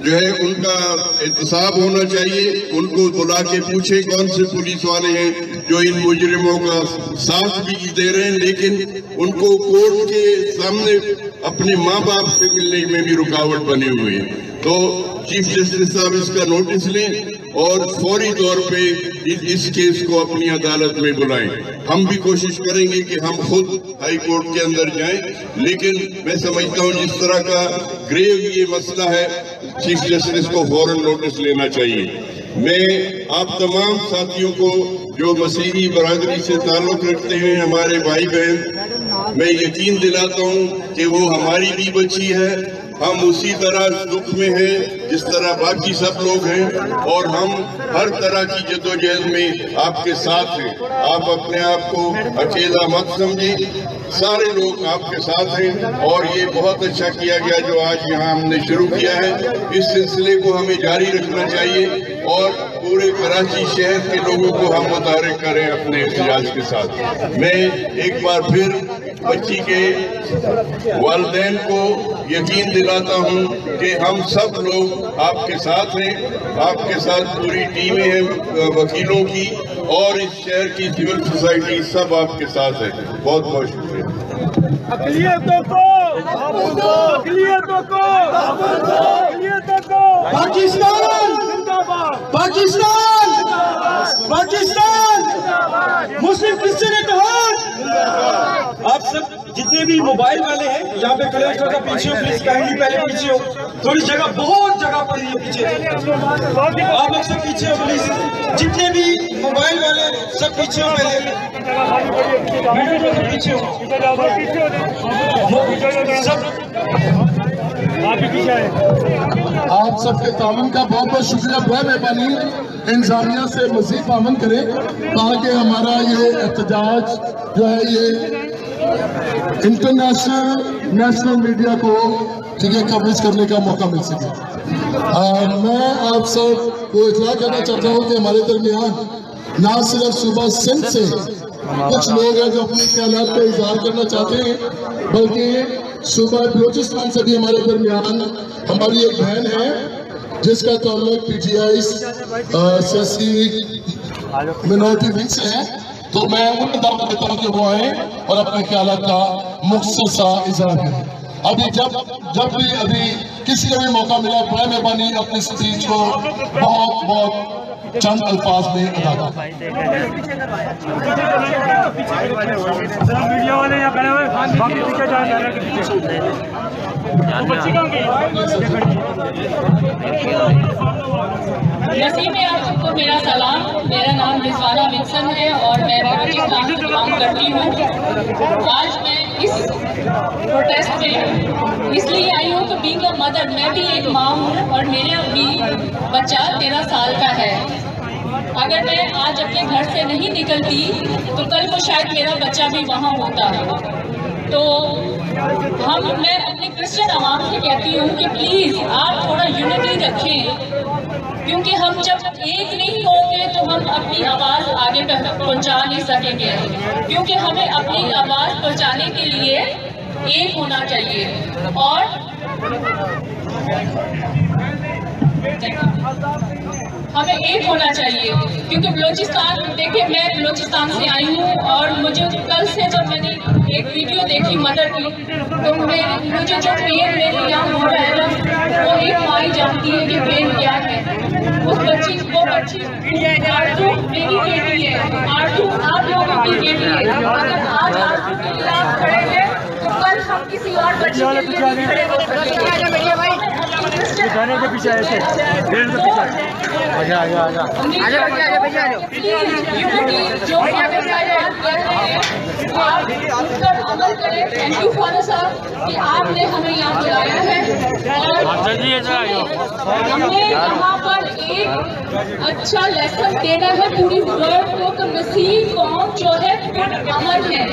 जो है उनका एहतसाब होना चाहिए, उनको बुला के पूछे कौन से पुलिस वाले हैं जो इन मुजरिमों का साथ भी दे रहे हैं, लेकिन उनको कोर्ट के सामने अपने माँ बाप से मिलने में भी रुकावट बने हुए हैं। तो चीफ जस्टिस साहब इसका नोटिस लें और फौरी तौर पे इस केस को अपनी अदालत में बुलाएं। हम भी कोशिश करेंगे कि हम खुद हाई कोर्ट के अंदर जाएं, लेकिन मैं समझता हूं जिस तरह का ग्रेव ये मसला है, चीफ जस्टिस को फौरन नोटिस लेना चाहिए। मैं आप तमाम साथियों को जो मसीही बरादरी से ताल्लुक रखते हैं, हमारे भाई बहन, मैं यकीन दिलाता हूं कि वो हमारी भी बच्ची है। हम उसी तरह दुख में हैं जिस तरह बाकी सब लोग हैं और हम हर तरह की जद्दोजहद में आपके साथ हैं। आप अपने आप को अकेला मत समझें, सारे लोग आपके साथ हैं और ये बहुत अच्छा किया गया जो आज यहाँ हमने शुरू किया है। इस सिलसिले को हमें जारी रखना चाहिए और पूरे कराची शहर के लोगों को हम मुतारिफ करें अपने एहतजाज के साथ। मैं एक बार फिर बच्ची के वालिदैन को यकीन दिलाता हूं कि हम सब लोग आपके साथ हैं, आपके साथ पूरी टीमें हैं वकीलों की और इस शहर की सिविल सोसाइटी सब आपके साथ है। बहुत बहुत शुक्रिया। पाकिस्तान मुस्लिम क्रिश्चियन इत्तेहाद। आप सब जितने भी मोबाइल वाले हैं यहाँ पे खड़े हो, पीछे हो प्लीज, काइंडली पहले पीछे हो, थोड़ी जगह बहुत जगह पड़ी है पीछे, आप लोग सब पीछे हो प्लीज। जितने भी मोबाइल वाले सब पीछे हो, पहले सब पीछे हो, आप सबके तावन का बहुत बहुत शुक्रिया। बहुत मेहरबानी इंसानियत से मज़ीद तावन करें ताकि हमारा ये एहतजाज जो है ये इंटरनेशनल नेशनल मीडिया को ठीक है कवरेज करने का मौका मिल सके। मैं आप सब को इतला करना चाहता हूँ कि हमारे दरमियान ना सिर्फ सुबह सिंध से कुछ लोग हैं जो अपने ख्यालात का इजहार करना चाहते हैं, बल्कि सुबह बलोचिस्तान से भी हमारे दरमियान हमारी एक बहन है जिसका ताल्लुक PTI सियासी मिनॉरिटी विंग से है। तो मैं उन्हें दावत देता हूँ कि वो आए और अपने ख्यालात का मुख्तसर सा इजहार करें। अभी जब भी अभी किसी का भी मौका मिला, बड़ा मेहरबानी अपनी स्पीच को बहुत बहुत चंद अल्फाज में अदा करता हूं। मीडिया वाले यहाँ खड़े हुए, बाकी पीछे जा रहे हैं। नसीम आप सबको मेरा सलाम। मेरा नाम रिजवाना विल्सन है और मैं बलूचिस्तान में काम करती हूँ। आज मैं इस प्रोटेस्ट में इसलिए आई हूँ कि बीइंग अ मदर, मैं भी एक माँ हूँ और मेरा भी बच्चा 13 साल का है। अगर मैं आज अपने घर से नहीं निकलती तो कल को शायद मेरा बच्चा भी वहाँ होता। तो मैं अपने क्रिश्चियन आवाम से कहती हूँ कि प्लीज़ आप थोड़ा यूनिटी रखें, क्योंकि हम जब एक नहीं होंगे तो हम अपनी आवाज़ आगे पहुँचा नहीं सकेंगे। क्योंकि हमें अपनी आवाज़ पहुँचाने के लिए एक होना चाहिए। और हमें एक होना चाहिए, क्योंकि बलूचिस्तान, देखिए मैं बलूचिस्तान से आई हूँ और मुझे कल से जब मैंने एक वीडियो देखी मदर की, तो मुझे जो पेन मेरे यहाँ हो रहा है ना, वो एक माँ जानती है कि पेन क्या है। उस बच्ची, वो बच्ची आरजू मेरी बेटी है, आरजू आप लोगों की बेटी है। अगर आज आरजू के लिए आप खड़े हैं तो कल हम किसी और बच्ची के लिए खड़े हो सकते हैं। जाने के पीछे ऐसे पेड़ के पीछे आजा आजा आजा आजा भैया जो आप उस पर अमल करें। थैंक यू फादर साहब कि आपने हमें यहाँ बुलाया है और हमें यहाँ पर एक अच्छा लेसन देना है पूरी वर्ल्ड को कि मसीह कौम जो है अमन है,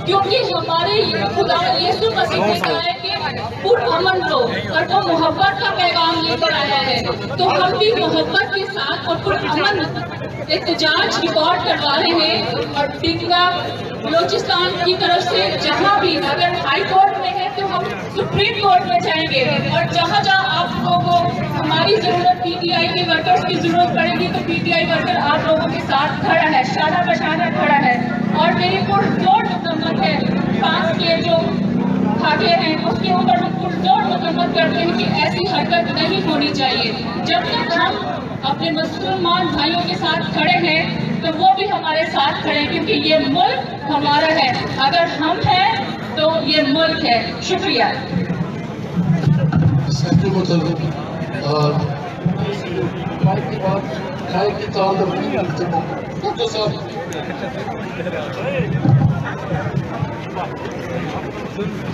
क्योंकि हमारे खुदा यीशु मसीह ने कहा है कि अमन दो, और वो मोहब्बत का पैगाम लेकर आया है। तो हम भी मोहब्बत के साथ और अमन एहतजाज रिकॉर्ड करवा रहे हैं। और डिंगा बलूचिस्तान की तरफ से जहाँ भी अगर हाई कोर्ट में है तो हम सुप्रीम कोर्ट में जाएंगे, और जहाँ जहाँ आप लोगों को हमारी जरूरत, पीटीआई के वर्कर्स की जरूरत पड़ेगी तो पीटीआई वर्कर आप लोगों के साथ खड़ा है, शादा बशादा खड़ा है। और मेरी पुरजोर मजम्मत है फ्रांस के जो खाते हैं उसके ऊपर हम पुरजोर मजम्मत करते हैं कि ऐसी हरकत नहीं होनी चाहिए। जब तक हम अपने मुसलमान भाइयों के साथ खड़े हैं तो वो भी हमारे साथ खड़े हैं, क्योंकि ये मुल्क हमारा है। अगर हम हैं तो ये मुल्क है। शुक्रिया।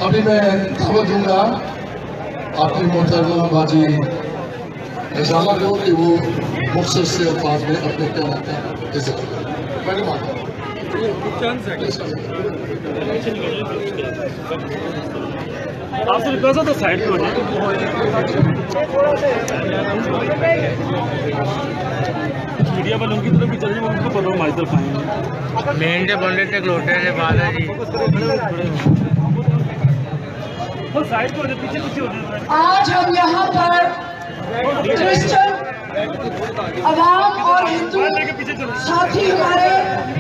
अभी मैं खबर दूंगा आपकी मोहतरमा बाजी एजामा को कि वो मुख्तर से अल्फाज में अपने प्यार का इज्जत करें। आपसे रिक्वेस्ट है तो साइड पे हो जाए। मीडिया वालों की तरफ भी चल जाए, उनको पता हमारी तरफ आएंगे। मेन के बंदे तक लौटे हैं बाद है जी। साइड पे हो जाए, पीछे पीछे हो जाए। आज हम यहाँ पर क्रिश्चियन अवाम और हिंदू साथी हमारे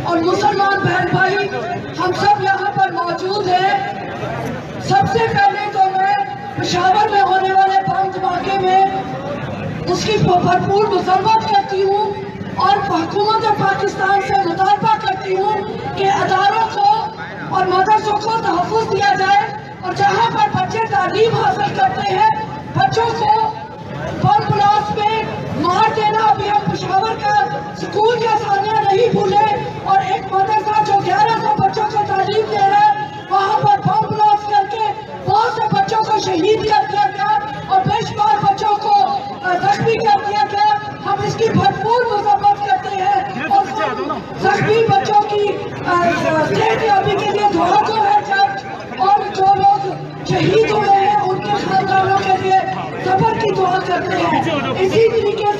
और मुसलमान बहन भाई हम सब यहाँ पर मौजूद हैं। सबसे पहले तो मैं पेशावर में होने वाले बम धमाके में उसकी भरपूर मजम्मत करती हूँ और हुकूमत पाकिस्तान से मुतालबा करती हूँ कि अदारों को और मदरसों को तहफ़्फ़ुज़ दिया जाए, और जहाँ पर बच्चे तालीम हासिल करते हैं बच्चों को बम ब्लास्ट में मार देना। अभी हम पेशावर का स्कूल का सामना नहीं भूले, और एक मदरसा जो 1100 बच्चों को तालीम दे रहा है वहाँ पर बम ब्लास्ट करके बहुत से बच्चों को शहीद कर दिया गया और बेशुमार बच्चों को जख्मी कर दिया गया। हम इसकी भरपूर मजम्मत करते हैं और जख्मी बच्चों की सेहतयाबी के लिए दुआ को है जब, और जो लोग शहीद हुए हैं उनके खानदानों के लिए सब्र की दुआ करते हैं। इसी तरीके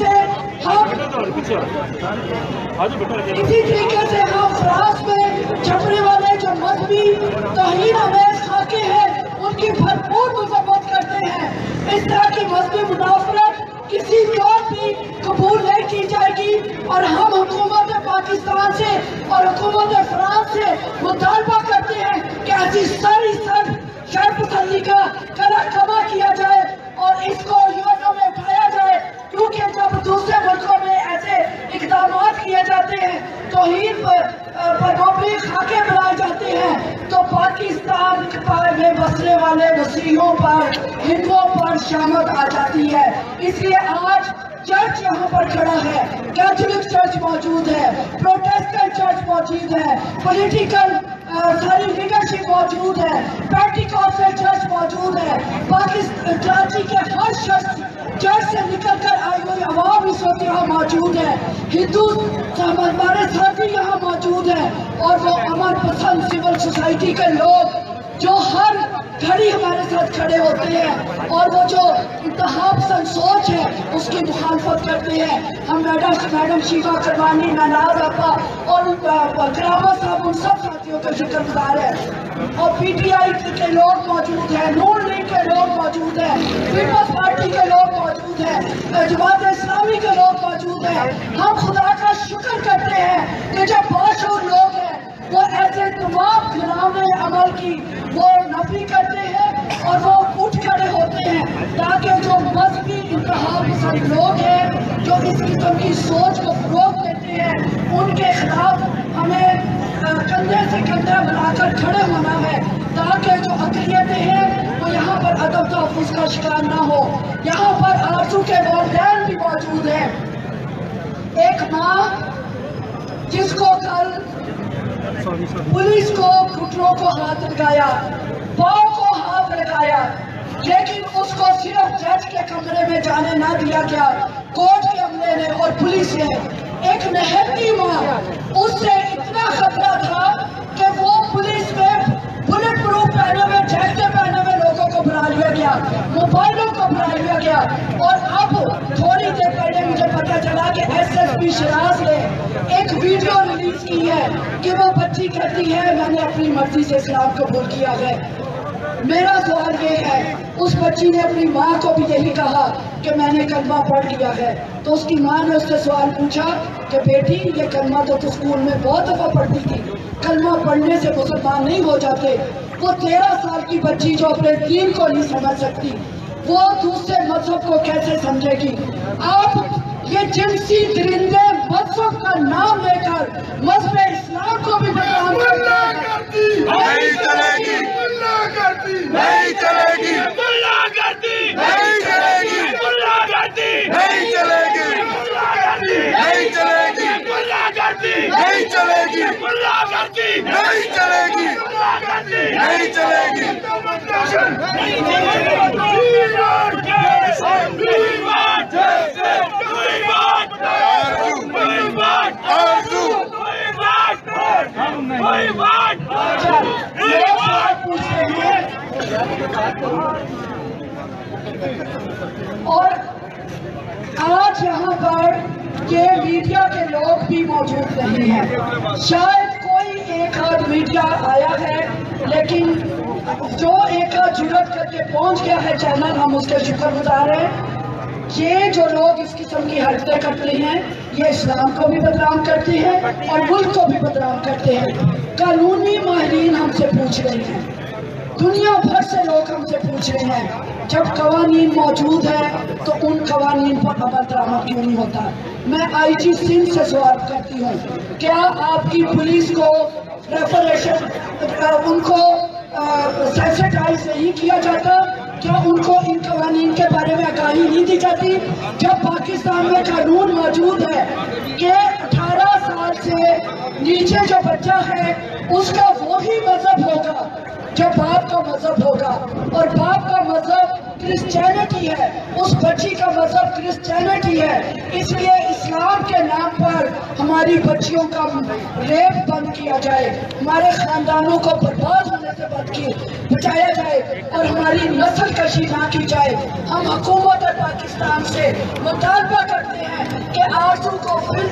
से हम फ्रांस में छपने वाले जो मजहबी तौहीन अमेज खाके हैं उनकी भरपूर मजम्मत करते हैं। इस तरह की मजहबी मुनाफरत किसी दौर भी कबूल नहीं की जाएगी, और हम हुकूमत पाकिस्तान से और हुकूमत फ्रांस से मुतालबा करते हैं कि ऐसी सारी शर्पसंदी का कमा किया जाए और इसको यूएनओ में उठाया जाए, क्योंकि जब दूसरे मुल्कों में ऐसे इकदाम मसीहियों पर, हिंदुओं पर शामत आ जाती है। इसलिए आज चर्च यहाँ पर खड़ा है, कैथोलिक चर्च मौजूद है, प्रोटेस्टेंट चर्च मौजूद है, पॉलिटिकल सारी लीडरशिप मौजूद है, पेंटिकॉस्टल चर्च मौजूद है, पाकिस्तान कराची के हर शख्स चर्च से निकलकर आई हुई अवाम इस वक्त यहाँ मौजूद है, हिंदू हमारे साथी यहाँ मौजूद है, और वो अमन पसंद सिविल सोसाइटी के लोग जो हर घड़ी हमारे साथ खड़े होते हैं और वो जो इंतहा पसंद सोच है उसकी मुखालफत करते हैं। हम मैडम शीबा करवानी, नानाज आपा और करामा साहब, उन सब साथियों का शुक्रगुजार है। और PTI के लोग मौजूद हैं, नून लीग के लोग मौजूद हैं, पीपल्स पार्टी के लोग मौजूद हैं, जमात इस्लामी के लोग मौजूद हैं। हम खुदा का शुक्र करते हैं कि जो बाशऊर लोग हैं वो ऐसे तमाम घिनौने अमल की वो नफी करते हैं और वो उठ खड़े होते हैं, ताकि जो मजहबी इंतहा पसंद लोग हैं जो इस किस्म की सोच को फरोग देते हैं उनके खिलाफ हमें कंधे से कंधा मिलाकर खड़े होना है, ताकि जो अक़लियतें हैं वो यहाँ पर अदब तहफ़्फ़ुज़ का शिकार ना हो। यहाँ पर आरज़ू के वालिदैन भी मौजूद हैं। एक माँ जिसको कल पुलिस को घुटनों को हाथ लगाया, पाँव को हाथ लगाया, लेकिन उसको सिर्फ जज के कमरे में जाने ना दिया गया, कोर्ट के अमले ने और पुलिस ने। एक निहत्ती माँ, उससे इतना खतरा था कि वो पुलिस में बुलेट प्रूफ पहने हुए, जैकेट पहने हुए लोगों को बुला लिया गया, मोबाइलों को बुला लिया गया। और अब थोड़ी देर पहले मुझे पता चला कि SSP शिराज ने एक वीडियो रिलीज की है कि वो बच्ची कहती है मैंने अपनी मर्जी से इस्लाम कबूल किया है। मेरा सवाल ये है, उस बच्ची ने अपनी माँ को भी यही कहा कि मैंने कलमा पढ़ लिया है, तो उसकी माँ ने उससे सवाल पूछा कि बेटी ये कलमा तो तू स्कूल में बहुत दफा पढ़ती थी, कलमा पढ़ने से मुसलमान नहीं हो जाते। वो 13 साल की बच्ची जो अपने दीन को नहीं समझ सकती, वो दूसरे मजहब को कैसे समझेगी? आप ये जिनसी दरिंदे मजहब का नाम लेकर मजहब इस्लाम को भी बदनाम करती, नहीं चलेगी, नहीं चलेगी, नहीं चलेगी, नहीं चलेगी, नहीं चलेगी, नहीं चलेगी, नहीं चलेगी, नहीं चलेगी। और आज यहाँ पर ये मीडिया के लोग भी मौजूद नहीं हैं। शायद कोई एक आध मीडिया आया है, लेकिन जो एक आध जुर्रत करके पहुंच गया है चैनल, हम उसके शुक्रगुजार हैं। ये जो लोग इस किस्म की हरकतें करते हैं ये इस्लाम को भी बदनाम करते हैं और मुल्क को भी बदनाम करते हैं। कानूनी माहिरीन हमसे पूछ रहे हैं, दुनिया भर से लोग हमसे पूछ रहे हैं, जब कवानीन मौजूद है तो उन कवानीन पर अमल दरामद क्यों नहीं होता? मैं IG सिंध से सवाल करती हूँ, क्या आपकी पुलिस को रेफरेशन उनको सेंसिटाइज नहीं किया जाता? क्या उनको इन कवानीन के बारे में आगाही नहीं दी जाती? जब पाकिस्तान में कानून मौजूद है कि 18 साल से नीचे जो बच्चा है उसका वही मजहब होगा जो बाप का मजहब होगा, और बाप का मजहब क्रिश्चियनिटी है, उस बच्ची का मजहब क्रिश्चियनिटी है। इसलिए इस्लाम के नाम पर हमारी बच्चियों का रेप बंद किया जाए, हमारे खानदानों को बर्बाद होने से बचाया जाए और हमारी नस्ल कशी ना की जाए। हम हुकूमत पाकिस्तान से मुतालबा करते हैं कि आरज़ू को फिर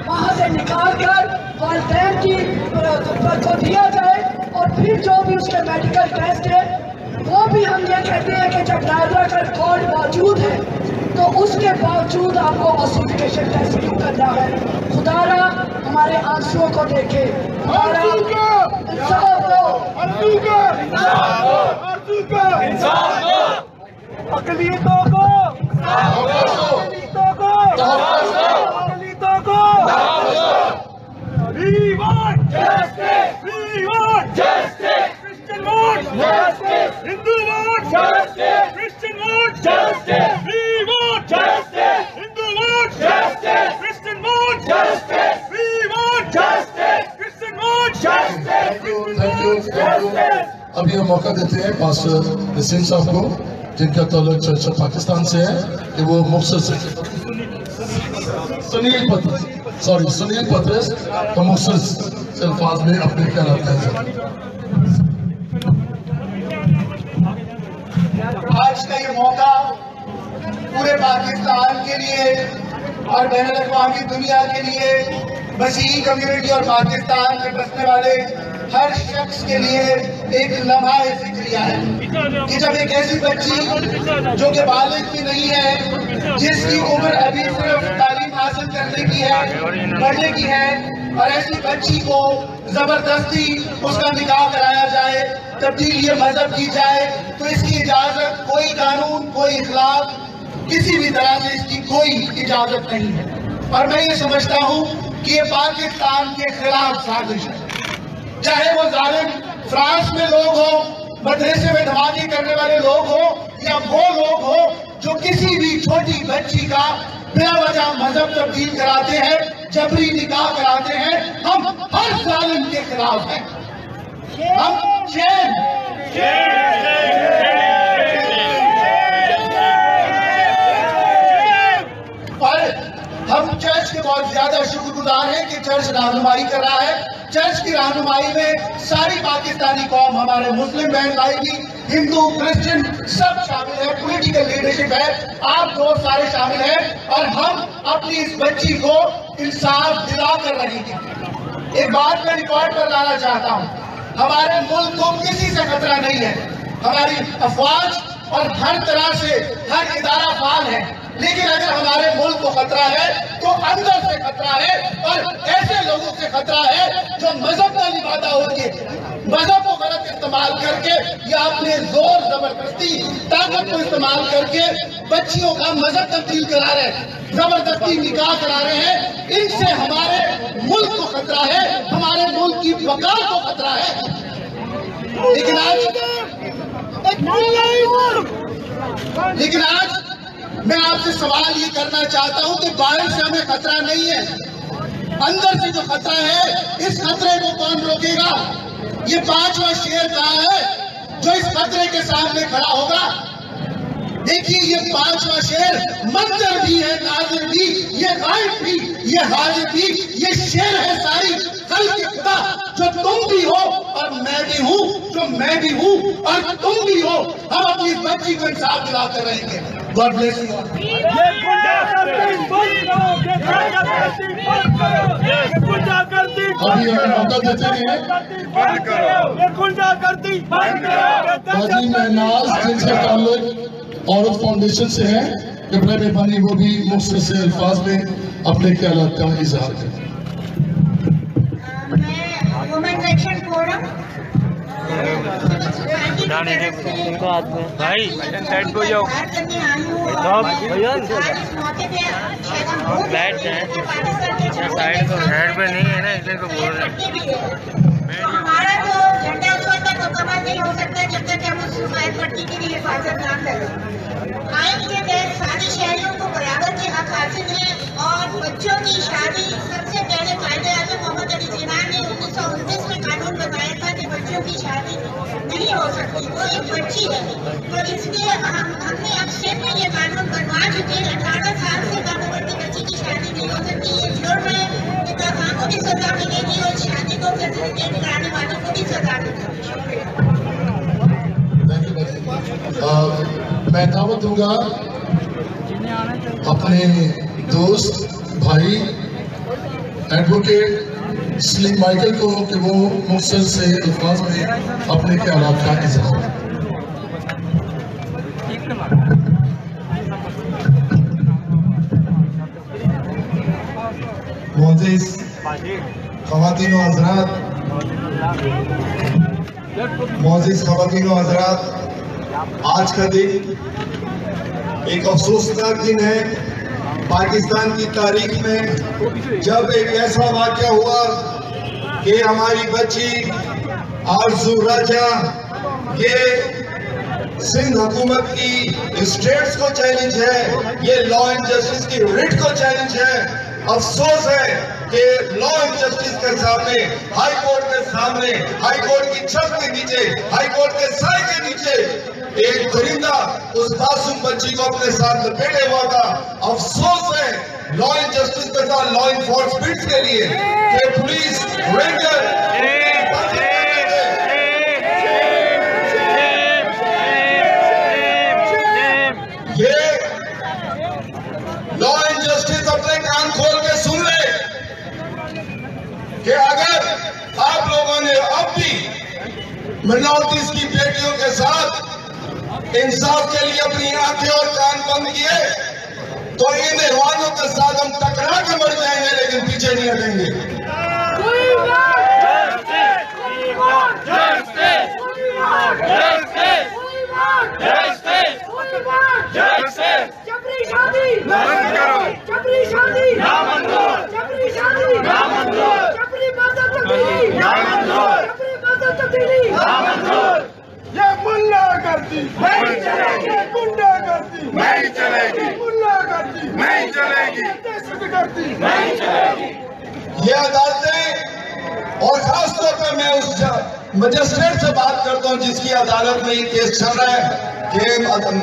वहाँ से निकाल कर वालिदैन की को दिया जाए, और फिर जो भी उसके मेडिकल टेस्ट है वो भी हम ये कहते हैं कि जब नादरा का रिकॉर्ड मौजूद है तो उसके बावजूद आपको ऑसिफिकेशन टेस्ट क्यों करना है? खुदारा हमारे आंसुओं को देखे, हमारा इंसाफ दो, अक़लियतों को, अक़लियतों को, अक़लियतों को, We want justice! We want justice! Christian want justice! Hindu want मौका देते हैं पास्टर नसीम साहब को, जिनका ताल्लुक चर्च ऑफ पाकिस्तान से है, कि वो मुख्तर से सुनील पत्रस तो मुख्तर से अल्फाज में अपने ख्याल कहें। आज का ये मौका पूरे पाकिस्तान के लिए और बैन अल-अक़वामी दुनिया के लिए, मसीही कम्युनिटी और पाकिस्तान में बसने वाले हर शख्स के लिए एक लम्हा ज़िक्रिया है कि जब एक ऐसी बच्ची जो कि बालिग की नहीं है, जिसकी उम्र अभी सिर्फ तालीम हासिल करने की है, पढ़ने की है, और ऐसी बच्ची को जबरदस्ती उसका निकाह कराया जाए, तब्दील ये मजहब की जाए, तो इसकी इजाजत कोई कानून, कोई इखलाक, किसी भी तरह से इसकी कोई इजाजत नहीं है। और मैं ये समझता हूँ कि ये पाकिस्तान के खिलाफ साजिश है। चाहे वो जालिम फ्रांस में लोग हो, मदरसे में धमाके करने वाले लोग हो, या वो लोग हो जो किसी भी छोटी बच्ची का बेवजह मजहब तब्दील कराते हैं, जबरी निकाह कराते हैं, हम हर जालिम के खिलाफ हैं। हम और हम चर्च के बहुत ज्यादा शुक्रगुजार हैं कि चर्च रहनुमाई कर रहा है। चर्च की रहनुमाई में सारी पाकिस्तानी कौम, हमारे मुस्लिम बहन भाई भी, हिंदू, क्रिश्चियन सब शामिल है, पॉलिटिकल लीडरशिप है, आप दोस्त सारे शामिल हैं, और हम अपनी इस बच्ची को इंसाफ दिला कर रहेंगे। एक बात मैं रिकॉर्ड पर लाना चाहता हूँ, हमारे मुल्क को किसी से खतरा नहीं है, हमारी अफवाज और हर तरह से हर इदारा फाल है, लेकिन अगर हमारे मुल्क को खतरा है तो अंदर से खतरा है, और ऐसे लोगों से खतरा है जो मजहब का निभाता होंगे, मजहब को गलत इस्तेमाल करके या अपने जोर जबरदस्ती ताकत को इस्तेमाल करके बच्चियों का मजहब तब्दील करा रहे हैं, जबरदस्ती निकाह करा रहे हैं। इनसे हमारे मुल्क को खतरा है, हमारे मुल्क की बका को खतरा है। लेकिन आज मैं आपसे सवाल ये करना चाहता हूं कि बाहर से हमें खतरा नहीं है, अंदर से जो खतरा है, इस खतरे को कौन रोकेगा? ये 5वां शेर कहाँ है जो इस खतरे के सामने खड़ा होगा? देखिए, ये 5वां शेर मंजर भी है, नाज़िर भी, ये गायब भी, ये हाजिर भी, ये शेर है सारी खल्क़ खुदा, जो तुम भी हो और मैं भी हूँ, जो मैं भी हूँ और तुम भी हो। हम अपनी बच्ची को इंसाफ दिलाकर रहेंगे। God bless you. अभी अगर मौका देते हैं हाजी महनाज, जिनका ताल्लुक औरत फाउंडेशन से है, कि बड़े मेहरबानी वो भी मुख्तर से अल्फाज में अपने ख्यालात का इजहार करें। भाई साइड को जाओ, बैठ जाए साइड पे नहीं है ना, इसलिए तो बोल रहे हैं। हमारा जो झंडा तक मुकम्मल नहीं हो सकता जब तक हम उस पट्टी की भी हिफाजत ना करें। आइन के तहत सारे शहरियों को बराबर के हक हासिल है, और बच्चों की शादी सबसे पहले कायदे आज़म मोहम्मद अली जिन्ना ने 1929 में कानून बनाया था कि बच्चों की शादी नहीं हो सकती, वो एक बच्ची है। तो इसलिए हमने अब सिर्फ में ये कानून बनवा चुके हैं, 18 साल से कम उम्र की बच्ची की शादी नहीं हो सकती। ये जुर्म है, निकाह को भी सजा मिलेगी और शादी को फैसिलिटेट कराने वालों को भी सजा मिलेगी। मैं दावत दूंगा अपने दोस्त भाई एडवोकेट सलीम माइकल को कि वो मुख्तर से अल्फाज में अपने ख्यालात का इजहार। मोअज़्ज़िज़ ख़वातीन व हज़रात, मोअज़्ज़िज़ ख़वातीन व हज़रात, आज का दिन एक अफसोसनाक दिन है पाकिस्तान की तारीख में, जब एक ऐसा वाक़या हुआ कि हमारी बच्ची आरज़ू राजा, ये सिंध हुकूमत की स्टेट्स को चैलेंज है, ये लॉ एंड जस्टिस की रिट को चैलेंज है। अफसोस है कि लॉ एंड जस्टिस के सामने, हाई कोर्ट के सामने, हाई कोर्ट की छत के नीचे, हाई कोर्ट के साए के नीचे एक दरिंदा उस मासूम बच्ची को अपने साथ लपेटे हुआ था। अफसोस है लॉ एंड जस्टिस के साथ लॉ इन्फोर्समेंट के लिए कि पुलिस रेंजर ये लॉ एंड जस्टिस अपने कान खोल के सुन ले कि अगर आप लोगों ने अब भी मिनॉरिटीज की बेटियों के साथ इंसाफ के लिए अपनी आंखें और कान बंद किए तो इन ईवानों के साथ हम टकरा के मर जाएंगे, लेकिन पीछे नहीं हटेंगे। जबरी शादी बंद करो, जबरी शादी ना मंजूर, जबरी शादी ना मंजूर, जबरी मदद तब्दीली ना मंजूर, जबरी मदद तब्दीली ना मंजूर। ये गुंडागर्दी नहीं चलेगी, गुंडागर्दी नहीं चलेगी, गुंडागर्दी नहीं चलेगी, दहशतगर्दी नहीं चलेगी। ये अदालतें, और खासतौर पर मैं उस मजिस्ट्रेट से बात करता हूं जिसकी अदालत में ये केस चल रहा है कि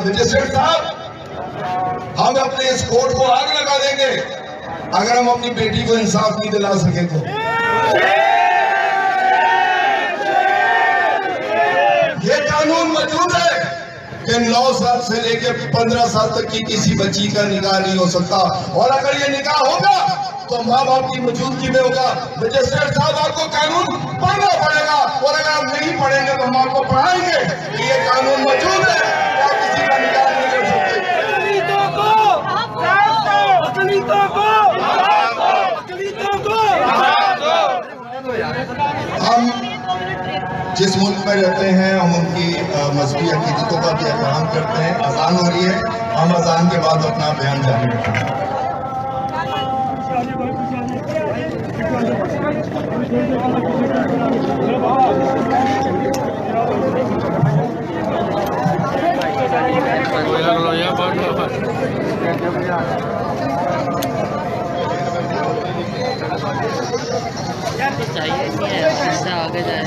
मजिस्ट्रेट साहब, हम अपने इस कोर्ट को आग लगा देंगे अगर हम अपनी बेटी को इंसाफ नहीं दिला सके तो। ये कानून मौजूद है कि 9 साल से लेकर 15 साल तक की किसी बच्ची का निकाह नहीं हो सकता, और अगर ये निकाह होगा तो माँ बाप की मौजूदगी में होगा। मजिस्ट्रेट साहब, आपको कानून पढ़ना पड़ेगा, और अगर आप नहीं पढ़ेंगे तो हम आपको पढ़ाएंगे कि ये कानून मौजूद है, आप किसी का निकाह नहीं कर सकते। हम जिस मुल्क में रहते हैं हम उनकी मजहबी अकीदतों का भी एहतराम करते हैं। अजान हो रही है, हम अजान के बाद अपना बयान जारी रखेंगे। चाहिए नहीं है, इससे आगे जाए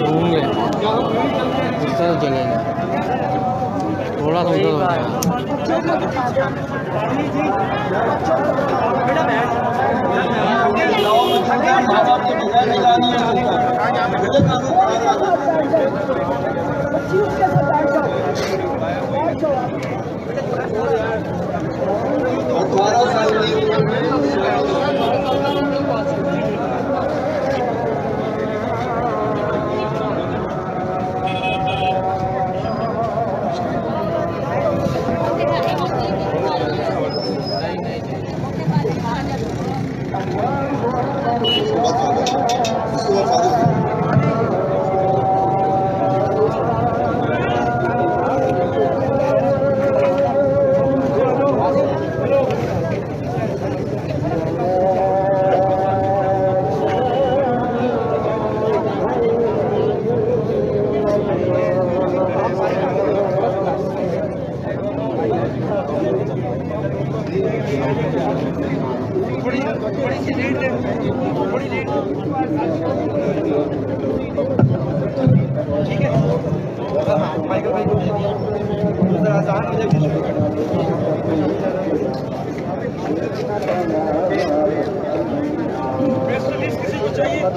घूम गए चलेंगे थोड़ा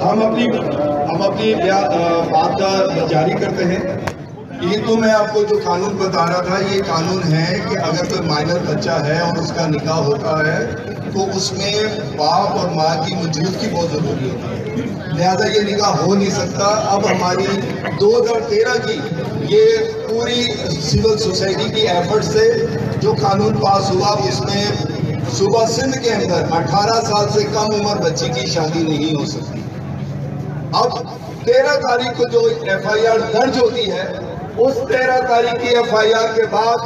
हम अपनी बात जारी करते हैं ये तो मैं आपको जो कानून बता रहा था, ये कानून है कि अगर कोई माइनर बच्चा है और उसका निकाह होता है तो उसमें बाप और माँ की मौजूदगी बहुत जरूरी होती है, लिहाजा ये निकाह हो नहीं सकता। अब हमारी 2013 की ये पूरी सिविल सोसाइटी की एफर्ट से जो कानून पास हुआ, उसमें सूबा सिंध के अंदर 18 साल से कम उम्र बच्ची की शादी नहीं हो सकती। अब 13 तारीख को जो FIR दर्ज होती है, उस 13 तारीख की FIR के बाद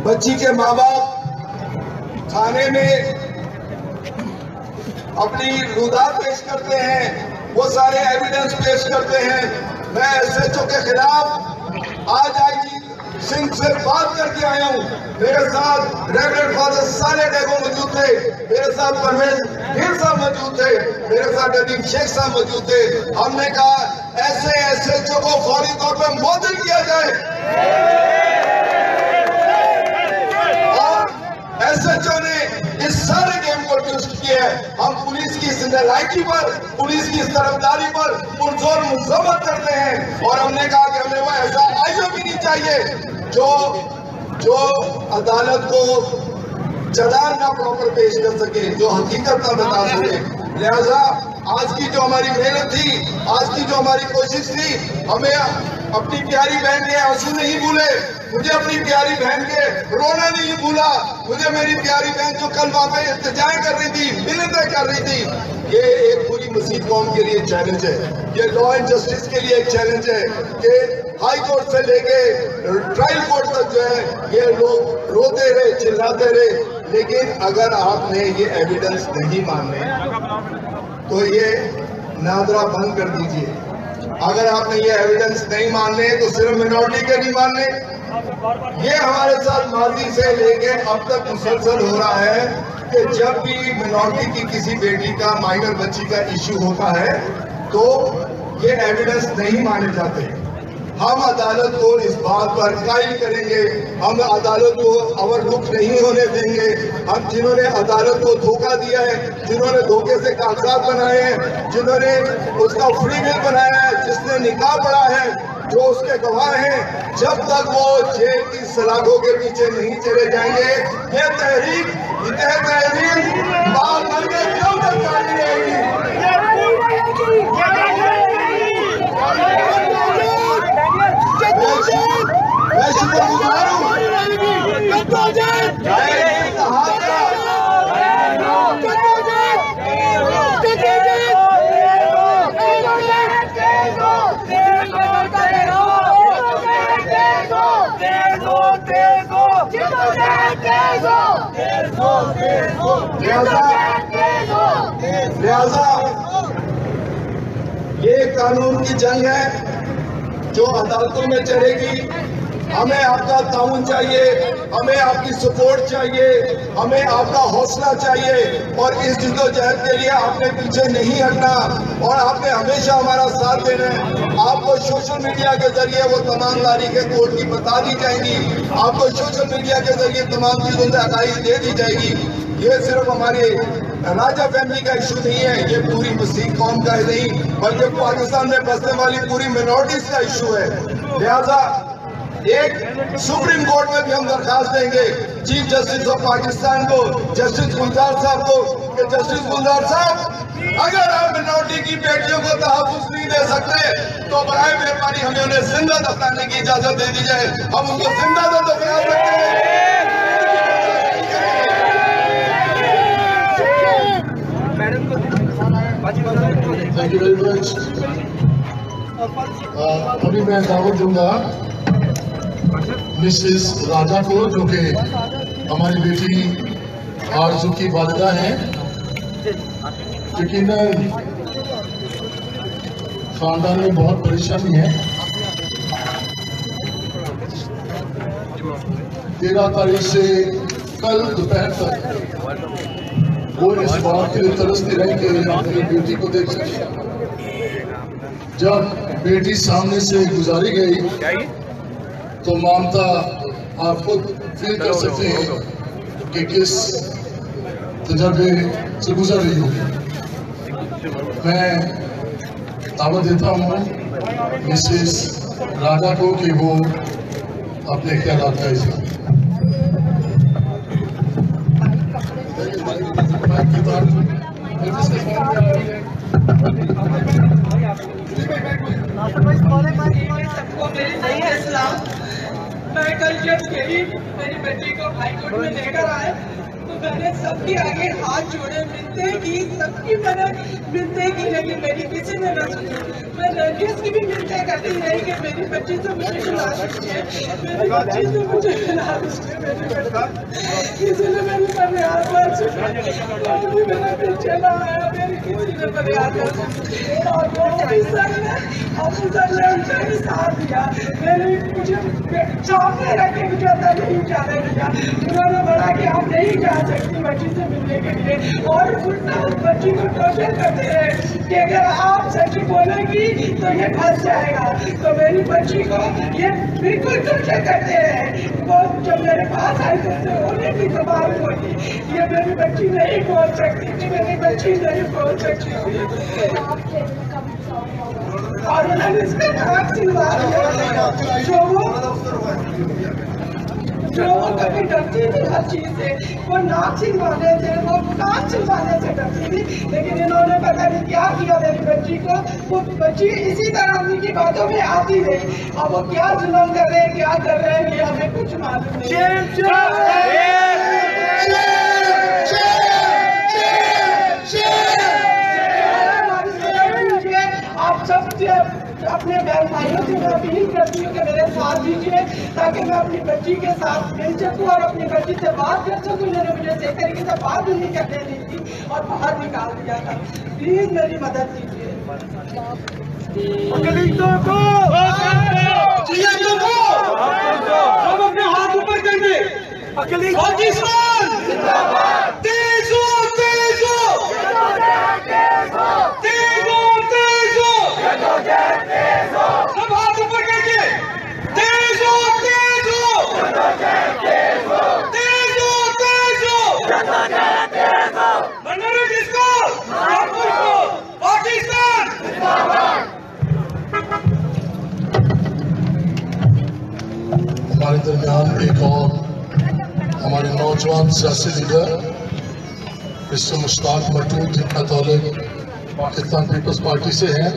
बच्ची के माँ बाप थाने में अपनी रुदा पेश करते हैं, वो सारे एविडेंस पेश करते हैं। मैं SHO के खिलाफ आज IG सिंह से बात करके आया हूँ। मेरे साथ रेवरेंड फादर साले डेगो मौजूद थे, मेरे साथ परवेज गिल साहब मौजूद थे, मेरे साथ नदीम शेख साहब मौजूद थे। हमने कहा ऐसे SHO को फौरी तौर पर मुअत्तल किया जाए और SHO ने इस सारे गेम को ट्विस्ट किया है। हम पुलिस की इस नालायकी पर, पुलिस की इस तरफदारी पर पुरजोर मजम्मत करते हैं और हमने कहा कि हमें वो ऐसा IO भी नहीं चाहिए जो अदालत को चालान ना प्रॉपर पेश कर सके, जो हकीकत ना बता सके। लिहाजा आज की जो हमारी मेहनत थी, आज की जो हमारी कोशिश थी, हमें अपनी प्यारी बहन के आंसू नहीं भूले, मुझे अपनी प्यारी बहन के रोना नहीं भूला, मुझे मेरी प्यारी बहन जो कल वहां पे इल्तिजाएं कर रही थी, मिन्नतें कर रही थी, ये एक पूरी मसीह कौम के लिए चैलेंज है, ये लॉ एंड जस्टिस के लिए एक चैलेंज है कि हाई कोर्ट से लेके ट्रायल कोर्ट तक जो है ये लोग रोते रहे, चिल्लाते रहे। लेकिन अगर आपने ये एविडेंस नहीं माने तो ये नादरा बंद कर दीजिए। अगर आपने ये एविडेंस नहीं मानने तो सिर्फ मिनॉरिटी के नहीं मानने, ये हमारे साथ माजी से लेके अब तक मुसलसल हो रहा है कि जब भी मिनॉरिटी की किसी बेटी का, माइनर बच्ची का इश्यू होता है तो ये एविडेंस नहीं माने जाते। हम अदालत को इस बात पर कायल करेंगे, हम अदालत को ओवरलुक नहीं होने देंगे। हम जिन्होंने अदालत को धोखा दिया है, जिन्होंने धोखे से कागजात बनाए हैं, जिन्होंने उसका फ्री बिल बनाया है, जिसने निकाह पढ़ा है, जो उसके गवाह हैं, जब तक वो जेल की सलाखों के पीछे नहीं चले जाएंगे, ये तहरीक बाल भर के कब तक जारी रहेगी। मैं शुक्रगुजार हूँ लिहाजा ये कानून की जंग है जो अदालतों में चलेगी। हमें आपका ताउन चाहिए, हमें आपकी सपोर्ट चाहिए, हमें आपका हौसला चाहिए और इस जद्दोजहद के लिए आपने पीछे नहीं हटना और आपने हमेशा हमारा साथ देना है। आपको सोशल मीडिया के जरिए वो तमाम तारीखें कोर्ट की बता दी जाएंगी, आपको सोशल मीडिया के जरिए तमाम चीजों से आगाही दे दी जाएगी। ये सिर्फ हमारे राजा फैमिली का इशू नहीं है, ये पूरी मसीह कौम का नहीं, बल्कि पाकिस्तान में बसने वाली पूरी मिनॉरिटीज का इशू है। लिहाजा एक सुप्रीम कोर्ट में भी हम दरखास्त देंगे चीफ जस्टिस ऑफ पाकिस्तान को, जस्टिस गुलजार साहब को, कि जस्टिस गुलजार साहब अगर आप मिनॉरिटी की बेटियों को तहफ़्फ़ुज़ नहीं दे सकते तो बराए मेहरबानी हमें उन्हें जिंदा दफनाने की इजाजत दे दी जाए। हम उनको जिंदा तो दफना सकते हैं। Thank you very much. अभी मैं दावत दूंगा मिसेस राजा को, जो कि हमारी बेटी आरजू की वालिदा हैं। यकीनन खानदान में बहुत परेशानी है। 13 तारीख से कल दोपहर तक वो इस बात के लिए तरसती रही कि अपनी बेटी को देख सके। जब बेटी सामने से गुजारी गई तो ममता आप खुद फील कर सकते हैं कि किस तजर्बे से गुजर रही होगी। मैं दावत देता हूँ मिसेस राजा को कि वो अपने ख्याल का हिस्सा मैं कल जब गई मेरी बेटी को हाईकोर्ट में लेकर आए तो मैंने सबके आगे हाथ जोड़े, मिलते की सबकी मैंने मिलते की, लेकिन मेरी किसी ने न सुनी। मैं नर्गिस की भी मिलते करती रही कि मेरी बच्ची तो मुझे खिला सकती है, मेरी बच्ची तो मुझे खिला सकती है, मेरी बेटी। किसी ने मेरी फरियाद पर सुनी, कोई मेरा पीछे ना आया, मेरी किसी ने फरियाद न सुनी। और वो ऑफिसर ने उनका भी साथ दिया, मेरी मुझे सामने रख के मुझे अंदर नहीं जाने दिया। उन्होंने बोला कि आप नहीं जा सकती बच्ची से मिलने के लिए, और उल्टा उस बच्ची को टॉर्चर करते हैं कि अगर आप सच बोलेगी तो ये फंस जाएगा। तो मेरी बच्ची को ये बिल्कुल टॉर्चर करते हैं। वो जब मेरे पास आई तो उससे बोलने की तो बात होगी, ये मेरी बच्ची नहीं बोल सकती थी, मेरी बच्ची नहीं बोल सकती थी। और उन्होंने इसका नाक सिलवा दिया, जो वो कभी डरती थी हर चीज से, वो नाक सिलवाने से, वो कान सिलवाने से डरती थी। लेकिन इन्होंने पता नहीं क्या किया मेरी बच्ची को, वो बच्ची इसी तरह उनकी बातों में आती रही। अब वो क्या जुल्म कर रहे हैं, क्या कर रहे हैं, ये हमें कुछ मालूम नहीं। आप सब अपने बहन भाइयों से मैं अपील करती हूँ कि मेरे साथ दीजिए, ताकि मैं अपनी बच्ची के साथ मिल सकूँ और अपनी बच्ची से बात कर सकूँ। उन्होंने मुझे सही तरीके से बात नहीं करने दी थी और बाहर निकाल दिया था। प्लीज मेरी मदद कीजिए। सब अपने हाथ ऊपर कर दे। पाकिस्तान तेज हो, तेज हो, तेज हो, तेज हो, सब हाथ ऊपर करके तेज हो, तेज हो, तेज हो, तेज हो, बनना किसको? पाकिस्तान। हमारे दरमियान एक और हमारे नौजवान सियासी लीडर मिस्टर मुश्ताक मटूर, जिनका ताल्लुक पाकिस्तान पीपल्स पार्टी से है,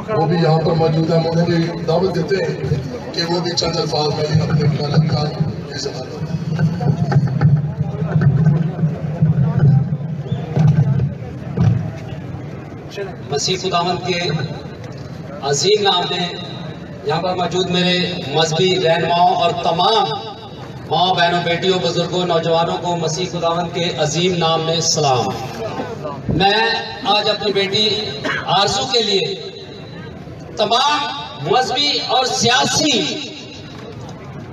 वो भी यहाँ पर मौजूद है। उन्हें भी दावत देते हैं कि वो भी चंद अल्फाज में अपने ख्याल का इजहार करें। मसीह खुदावंद के अजीम नाम में यहाँ पर मौजूद मेरे मजहबी रहनुमाओं और तमाम माँ बहनों, बेटियों, बुजुर्गों, नौजवानों को मसीह खुदावंद के अजीम नाम में सलाम। मैं आज अपनी बेटी आरजू के लिए तमाम मजहबी और सियासी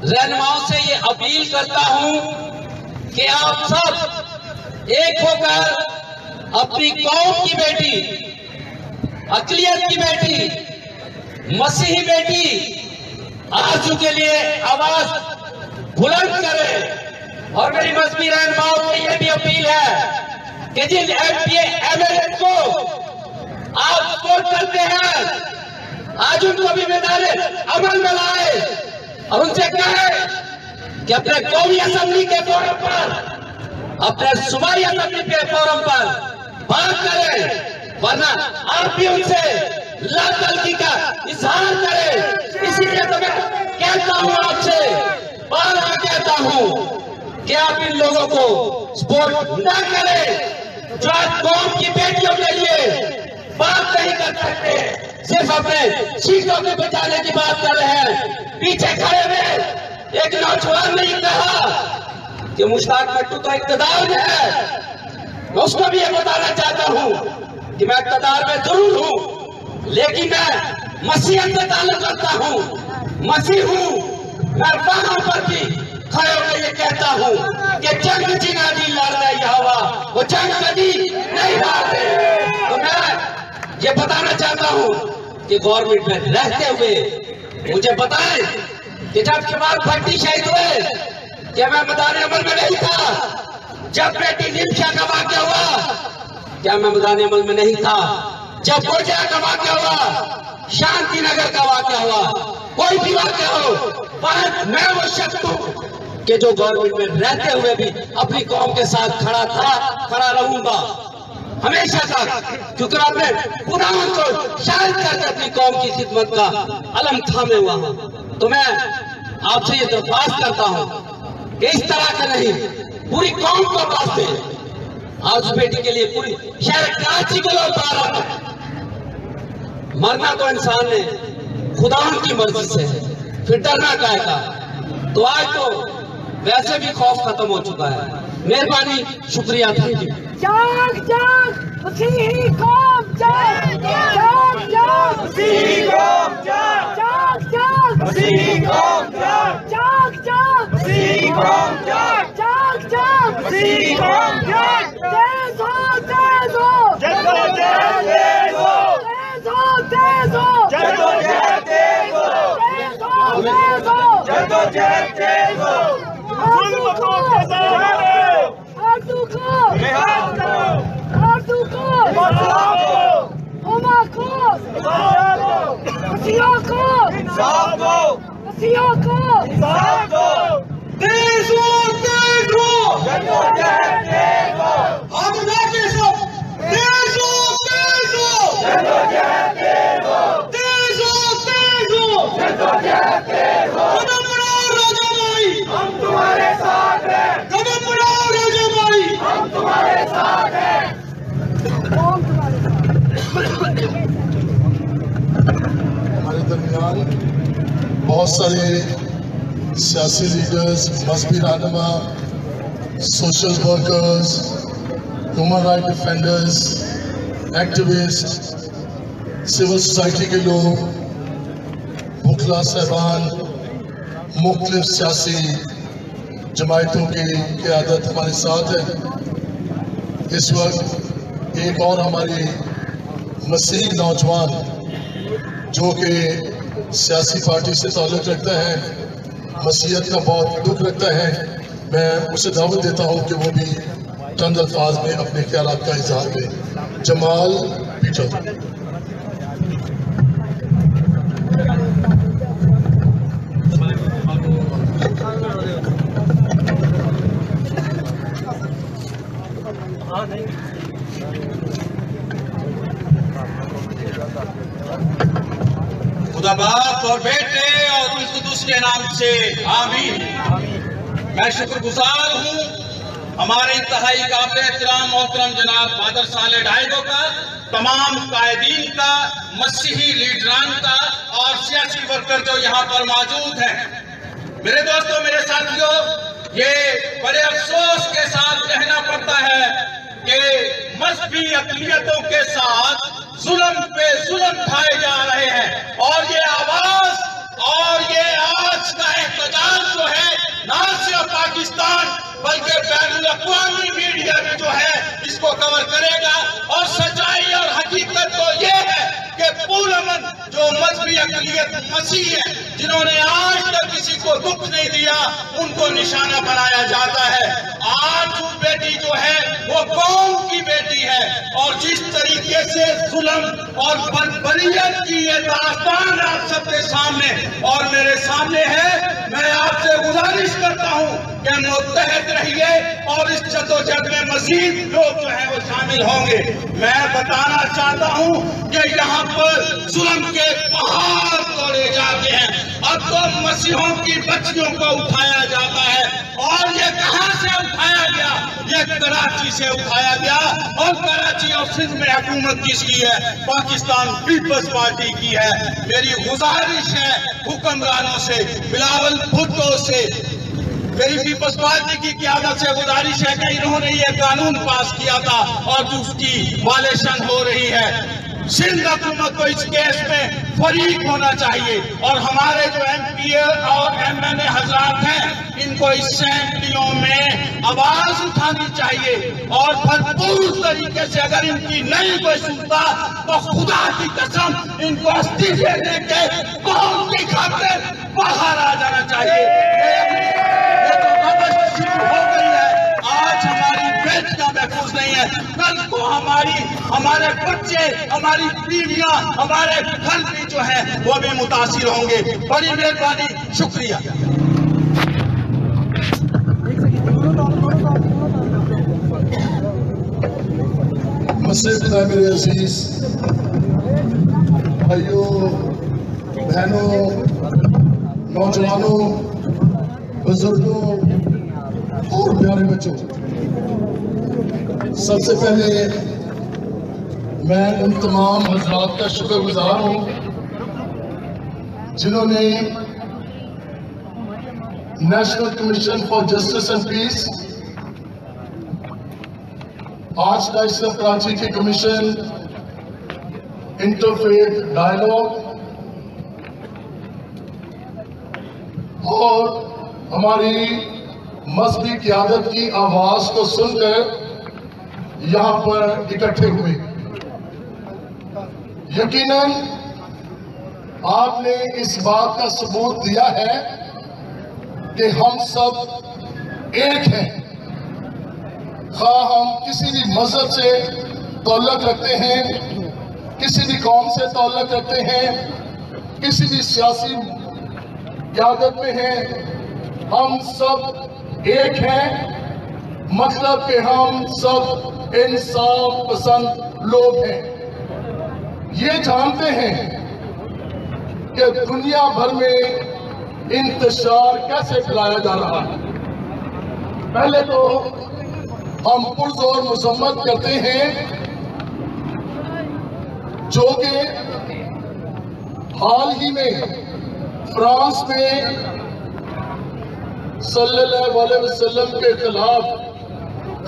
रहनुमाओं से ये अपील करता हूँ कि आप सब एक होकर अपनी कौम की बेटी, अक़लियत की बेटी, मसीही बेटी आरजू के लिए आवाज बुलंद करें। और मेरी मजहबी रहनुमाओं को यह भी अपील है कि जिन एमएलए को आप सपोर्ट करते हैं, आज उनको भी मैदान अमल में लाए और उनसे कहें कि अपने कौमी असेंबली के फोरम पर, अपने सूबाई असेंबली के फोरम पर बात करें, वरना आप भी उनसे लातलगी का इजहार करें। इसीलिए तो मैं कहता हूं, आपसे बार बार कहता हूं कि आप इन लोगों को सपोर्ट न करें जो आज कौम की बेटियों के लिए बात नहीं कर सकते, सिर्फ अपने सीटों को बचाने की बात कर रहे हैं। पीछे खड़े हुए एक नौजवान ने कहा कि मुश्ताक मट्टू तो इक़्तिदार में है। मैं उसको भी ये बताना चाहता हूं कि मैं इक़्तिदार में जरूर हूं, लेकिन मैं मसीहत से ताल्लुक रखता हूं, मसीह हूं। मैं वहां पर भी खड़े होकर ये कहता हूं कि जंग जिनादी लड़ रही हवा, वो जंग कभी नहीं हारते। तो मैं ये बताना चाहता हूं कि गवर्नमेंट में रहते हुए मुझे बताएं कि जब जमाल भट्टी शहीद हुए, क्या मैं मैदान अमल में नहीं था? जब बेटी निम्शा का वाक़या हुआ, क्या मैं मैदान अमल में नहीं था? जब गोजिया का वाक्य हुआ, शांति नगर का वाक्य हुआ, कोई भी वाक्य हो, पर मैं वो शख्स हूं कि जो गवर्नमेंट में रहते हुए भी अपनी कौम के साथ खड़ा था, खड़ा रहूंगा हमेशा तक, क्योंकि आपने खुदावन को शायद करके अपनी कौम की खिदमत का अलम थामे हुआ हूं। तो मैं आपसे ये दरख्वास्त करता हूं कि इस तरह के नहीं, पूरी कौम को वास्ते आज बेटी के लिए पूरी शहर कराची के लोग तैयार हैं। मरना तो इंसान ने खुदावन की मर्जी से है, फिर डरना काहे का। तो आज तो वैसे भी खौफ खत्म हो चुका है। मेहरबानी, शुक्रिया, थैंक यू। जाग जाग मसीही कौम जाग, जाग जाग मसीही कौम जाग, जाग जाग मसीही कौम जाग, जाग जाग मसीही कौम जाग, जाग जाग मसीही कौम जाग। तेज हो, तेज हो, जद्दोजहद तेज हो, तेज हो, तेज हो, जद्दोजहद तेज हो, तेज हो, तेज हो, जद्दोजहद तेज हो। जुल्म को सजा आरज़ू को रिहा करो, आरज़ू को इंसाफ दो, उमा को इंसाफ दो, मसीहा को इंसाफ दो, मसीहा को इंसाफ दो। तेज हो, तेज हो, जद्दोजहद तेज हो, हम लाके सब तेज हो, तेज हो, जद्दोजहद तेज हो, तेज हो, तेज हो, जद्दोजहद तेज हो। कदम बढ़ाओ राजा भाई, हम तुम्हारे साथ हैं। कदम बढ़ाओ राजा भाई, हम तुम्हारे साथ हैं। हमारे दरमियान बहुत सारे सियासी लीडर्स, मजहबी रहनुमा, social workers, human right defenders, activist, civil society के लोग, मुखला साहबान, मुख्तलिफ सियासी जमायतों की क़यादत हमारे साथ है। इस वक्त एक और हमारी मसीह नौजवान जो कि सियासी पार्टी से ताल्लुक़ रखता है, मसीहत का बहुत दुख रखता है, मैं उसे दावत देता हूँ कि वो भी चंद अल्फाज में अपने ख्यालात का इजहार करें। जमाल पीटर। खुदा बाप और बेटे और रूह कुदुस के नाम से आमीन। मैं शुक्रगुजार हूँ हमारे इंतहाई काबिल एहतराम मोहतरम जनाब फादर साले डायगो का, तमाम कायदीन का, मसीही लीडरान का और सियासी वर्कर जो यहाँ पर मौजूद हैं। मेरे दोस्तों, मेरे साथियों, ये बड़े अफसोस के साथ कहना पड़ता है कि मजहबी अक़लियतों के साथ जुल्म पे जुल्म ढाए जा रहे हैं और ये आवाज और ये आज का एहतजाज जो है न सिर्फ पाकिस्तान बल्कि बैनुल-अक़वामी मीडिया भी जो है इसको कवर करेगा। और सच्चाई और हकीकत तो ये है कि पुरअमन जो मजहबी अक़लियत मसीह है, जिन्होंने आज तक किसी को दुख नहीं दिया, उनको निशाना बनाया जाता है। आज वो बेटी जो है वो कौम की बेटी है और जिस तरीके से जुल्म और बर्बरियत की ये दास्तान आप सबके सामने और मेरे सामने है, मैं आपसे गुजारिश करता हूँ कि मुत्तहद रहिए और इस जद्दोजहद में मजीद लोग जो है वो शामिल होंगे। मैं बताना चाहता हूँ कि यहाँ पर जुल्म के पहाड़ तोड़े जाते हैं। अब तो मसीहों की बच्चियों को उठाया जाता है और ये कहाँ से उठाया गया? ये कराची से उठाया गया और कराची और सिंध में हुकूमत किसकी है? पाकिस्तान पीपल्स पार्टी की है। मेरी गुजारिश है हुक्मरानों से, बिलावल भुट्टो से, मेरी पीपल्स पार्टी की क़यादत से गुजारिश है कि इन्होंने ये कानून पास किया था और उसकी वायलेशन हो रही है। सिंध हुकूमत को इस केस में फरीक होना चाहिए और हमारे जो MP और MNA हजरात हैं, इनको इस असेंबलियों में आवाज उठानी चाहिए और भरपूर तरीके से अगर इनकी नहीं कोई सुनता तो खुदा की कसम इनको इस्तीफे देके कौम की खातिर बाहर आ जाना चाहिए। शुरू हो गई है, आज हमारी बेटियां महफूज नहीं है, कल को हमारे बच्चे, हमारी बीवियां, हमारे फल भी जो है वो भी मुतासिर होंगे। बड़ी मेहरबानी, शुक्रिया। मेरे अजीज भाइयों, बहनों, नौजवानों, बुजुर्गों और प्यारे बच्चों, सबसे पहले मैं उन तमाम हजरात का शुक्रगुजार हूँ जिन्होंने National Commission for Justice and Peace, आज टाइम्स ऑफ कराची की कमीशन, इंटरफेथ डायलॉग और हमारी मजहबी क़यादत की आवाज को सुनकर यहाँ पर इकट्ठे हुए। यकीनन आपने इस बात का सबूत दिया है कि हम सब एक हैं, खा हम किसी भी मजहब से ताल्लुक रखते हैं, किसी भी कौम से ताल्लुक रखते हैं, किसी भी सियासी क़यादत में हैं, हम सब एक हैं। मतलब कि हम सब इंसाफ पसंद लोग हैं। ये जानते हैं कि दुनिया भर में इंतशार कैसे फैलाया जा रहा है। पहले तो हम पुरजोर मजम्मत करते हैं जो कि हाल ही में फ्रांस में सल्लल्लाहु अलैहि वसल्लम के खिलाफ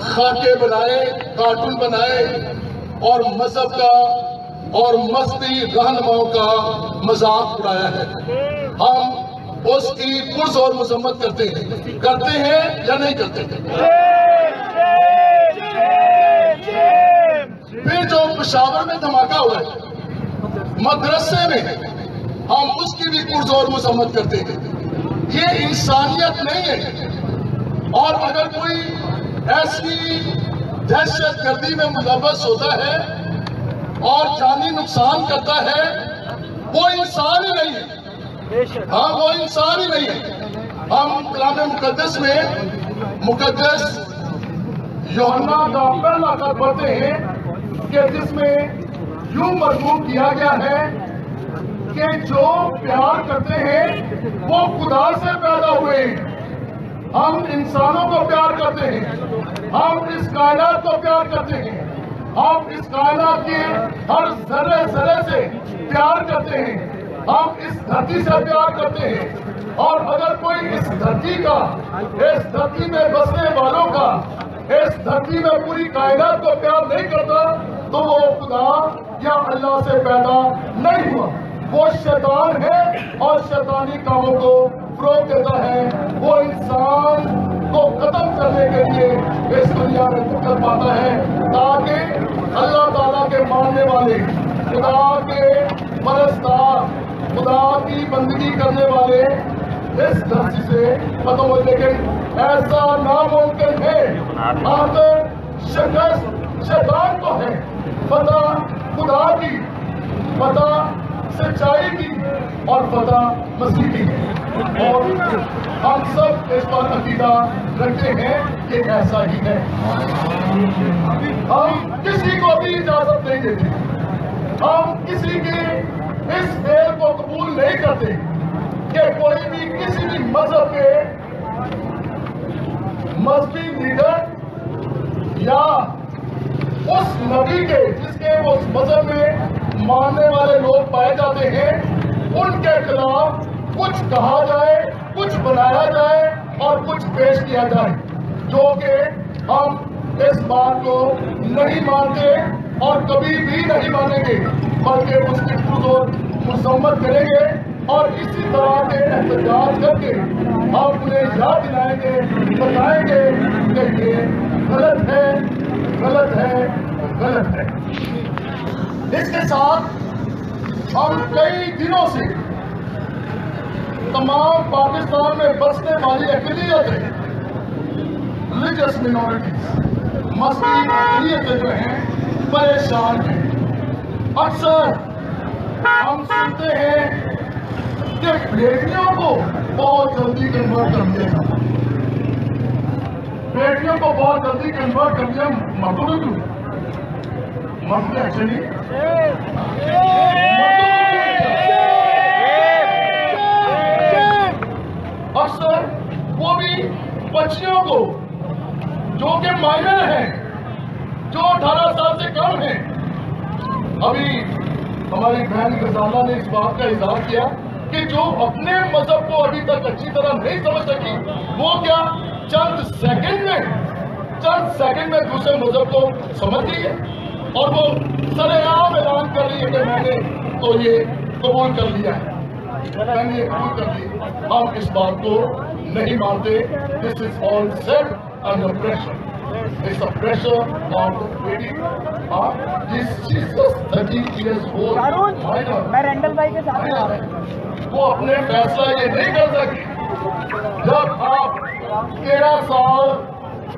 खाके बनाए, कार्टून बनाए और मजहब का और मजहबी रहनुमाओं का मजाक उड़ाया है। हम उसकी पुरजोर मजम्मत करते हैं या नहीं करते हैं? फिर जो पेशावर में धमाका हुआ है मदरसे में, हम उसकी भी पुरजोर मजम्मत करते हैं। ये इंसानियत नहीं है। और अगर कोई ऐसी दहशतगर्दी में मुलव्वस होता है और जानी नुकसान करता है, वो इंसान ही नहीं है। हाँ, वो इंसान ही नहीं है। हम कलाम मुकद्दस में मुकद्दस यूहन्ना का पहला खत पढ़ते हैं कि जिसमें यूं मजबूर किया गया है कि जो प्यार करते हैं वो खुदा से पैदा हुए। हम इंसानों को प्यार करते हैं, हम इस कायनात को प्यार करते हैं, हम इस कायनात के हर जर्रे जर्रे से प्यार करते हैं, हम इस धरती से प्यार करते हैं। और अगर कोई इस धरती में बसने वालों का, इस धरती में पूरी कायनात को प्यार नहीं करता तो वो खुदा या अल्लाह से पैदा नहीं हुआ। वो शैतान है और शैतानी कामों को फरोग देता है। वो इंसान को खत्म करने के लिए इस दुनिया में कर पाता है ताकि अल्लाह ताला के मानने वाले, खुदा के परस्तार, खुदा की बंदगी करने वाले इस धरती से खत्म हो। लेकिन ऐसा नामुमकिन है। आखिर शिकस्त शैतान को है, पता खुदा की, पता सच्चाई की और पता मसीह की। और हम सब इस पर अकीदा रखते हैं कि ऐसा ही है। हम किसी को भी इजाजत नहीं देते, हम किसी के इस फेल को कबूल नहीं करते कि कोई भी किसी भी मजहब के मजहबी लीडर या उस नबी के जिसके उस मजहब में मानने वाले लोग पाए जाते हैं, उनके खिलाफ कुछ कहा जाए, कुछ बनाया जाए और कुछ पेश किया जाए, जो कि हम इस बात को नहीं मानते और कभी भी नहीं मानेंगे, बल्कि उसकी पुरजोर मजम्मत करेंगे। और इसी तरह के एहतजाज करके हम उन्हें याद दिलाएंगे, बताएंगे कि ये गलत है, गलत है, गलत है। इसके साथ हम कई दिनों से तमाम पाकिस्तान में बसने वाली अक़लियतें, रिलीजियस मिनॉरिटीज, मस्ती अकलियत जो हैं परेशान हैं। अक्सर हम सुनते हैं कि बेटियों को बहुत जल्दी कन्वर्ट कर दिया जाता है, बेटियों को बहुत जल्दी कन्वर्ट कर दिया मर्दों ने क्यों? मर्द एक्चुअली अक्सर वो भी बच्चियों को जो कि माइनर हैं, जो 18 साल से कम हैं। अभी हमारी बहन गजाला ने इस बात का इजहार किया कि जो अपने मजहब को अभी तक अच्छी तरह नहीं समझ सकी, वो क्या चंद सेकंड में दूसरे मजहब को समझ गई है और वो सरेआम ऐलान कर रही है कि मैंने तो ये कबूल कर लिया है, मैंने ये कबूल कर लिया। हम इस बात को नहीं मानते। This is all set under pressure. It's the pressure on the lady. She's just 30 years old. मैं रैंडल भाई के साथ आ रहा हूँ। वो अपने फैसला ये नहीं कर सकी। जब आप 13 साल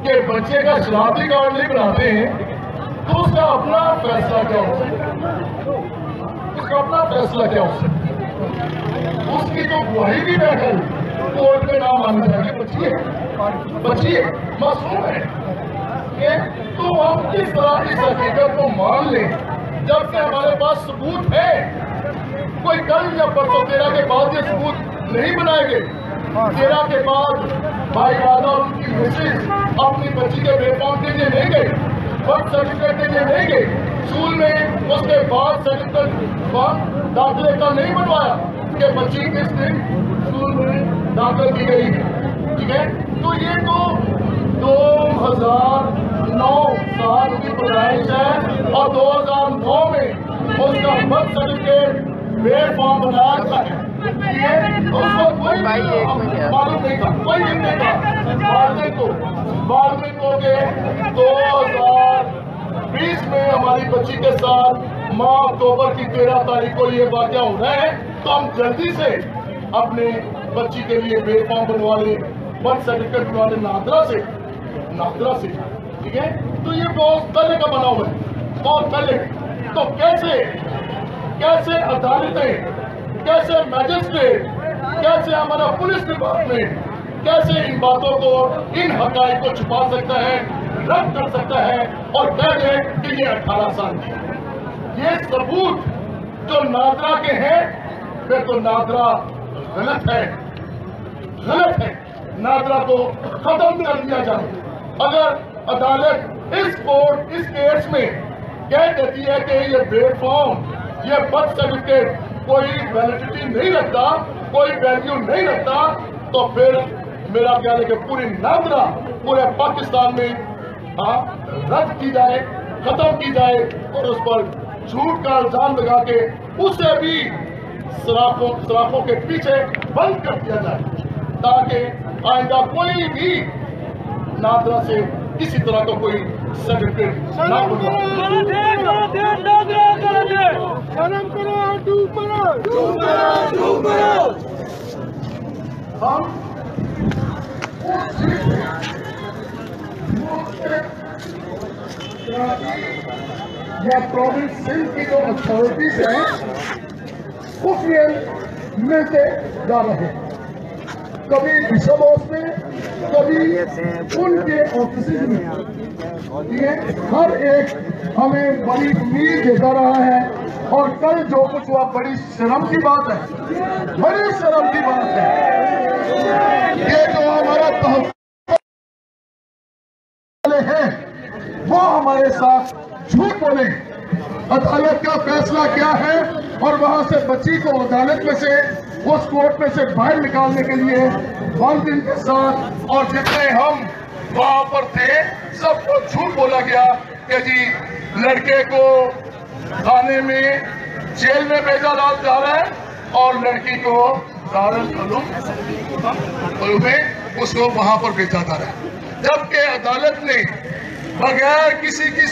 के बच्चे का शराबी कार्ड नहीं बनाते हैं तो उसका अपना फैसला क्या हो सकता है? उसका अपना फैसला क्या हो सकता है? उसकी तो गवाही भी बैठल कोर्ट में नाम मानी जाएगी। बच्ची है, मासूम है। तो हम किस तरह इस हकीकत को मान लें जब से हमारे पास सबूत है? कोई कल या परसों 13 के बाद ये सबूत नहीं बनाएंगे। 13 के बाद भाई वादा और उनकी मिसेज अपनी बच्ची के बेफॉर्म के लिए नहीं गए, बर्थ सर्टिफिकेट के लिए नहीं गए स्कूल में, उसके बाद सर्टिफिकेट दाखिले का नहीं बनवाया कि बच्ची किस दिन स्कूल में दाखिल की गई है। ठीक है, तो ये तो 2009 साल की पैदाइश है और 2009 में उसका बर्थ सर्टिफिकेट बेफॉर्म बनाया था। उसको कोई मालूम नहीं था, कोई नहीं था। बाद को के 2020 में हमारी बच्ची के साथ माह अक्टूबर की 13 तारीख को ये वाक़या हो रहा है, तो हम जल्दी से अपने बच्ची के लिए बेफॉर्म बनवा लें, बर्थ सर्टिफिकेट बनवा लें नादरा से। ठीक है, तो ये बहुत पहले का बना हुआ है, बहुत पहले। तो कैसे अदालतें, कैसे मैजिस्ट्रेट, कैसे हमारा पुलिस डिपार्टमेंट कैसे इन बातों को, इन हक़ाइक़ को छुपा सकता है, रद्द कर सकता है और कह दे कि ये 18 साल की। ये सबूत जो नादरा के हैं, फिर तो नादरा गलत है। नादरा को खत्म कर दिया जाए। अगर अदालत इस केस में कह देती है कि ये बेफॉर्म, ये बर्थ सर्टिफिकेट कोई वैलिडिटी नहीं रखता, कोई वैल्यू नहीं रखता, तो फिर मेरा ख्याल है कि पूरी नादरा पूरे पाकिस्तान में रद्द की जाए, खत्म की जाए और उस पर झूठ का इल्जाम लगा के उसे भी सराफों के पीछे बंद कर दिया जाए, ताकि आइंदा कोई भी नादरा से किसी तरह का कोई सर्टिफिकेट ना हम या प्रोविंस सिंध की जो अथॉरिटीज हैं उसमें मिलते जा रहे हैं, कभी बिशप हाउस में, कभी उनके ऑफिस में। हर एक हमें बड़ी उम्मीद देता रहा है और कल जो कुछ हुआ बड़ी शर्म की बात है, बड़ी शर्म की बात है। ये जो हमारा तहफ़्फ़ुज़ है वो हमारे साथ झूठ बोले। अदालत का फैसला क्या है और वहां से बच्ची को अदालत में से, उस कोर्ट में से बाहर निकालने के लिए वालिदैन के साथ और जितने हम वहां पर थे सबको झूठ बोला गया कि जी लड़के को थाने में, जेल में भेजा जा रहा है और लड़की को में उसको वहां पर भेजा जा रहा है, जबकि अदालत ने बगैर किसी की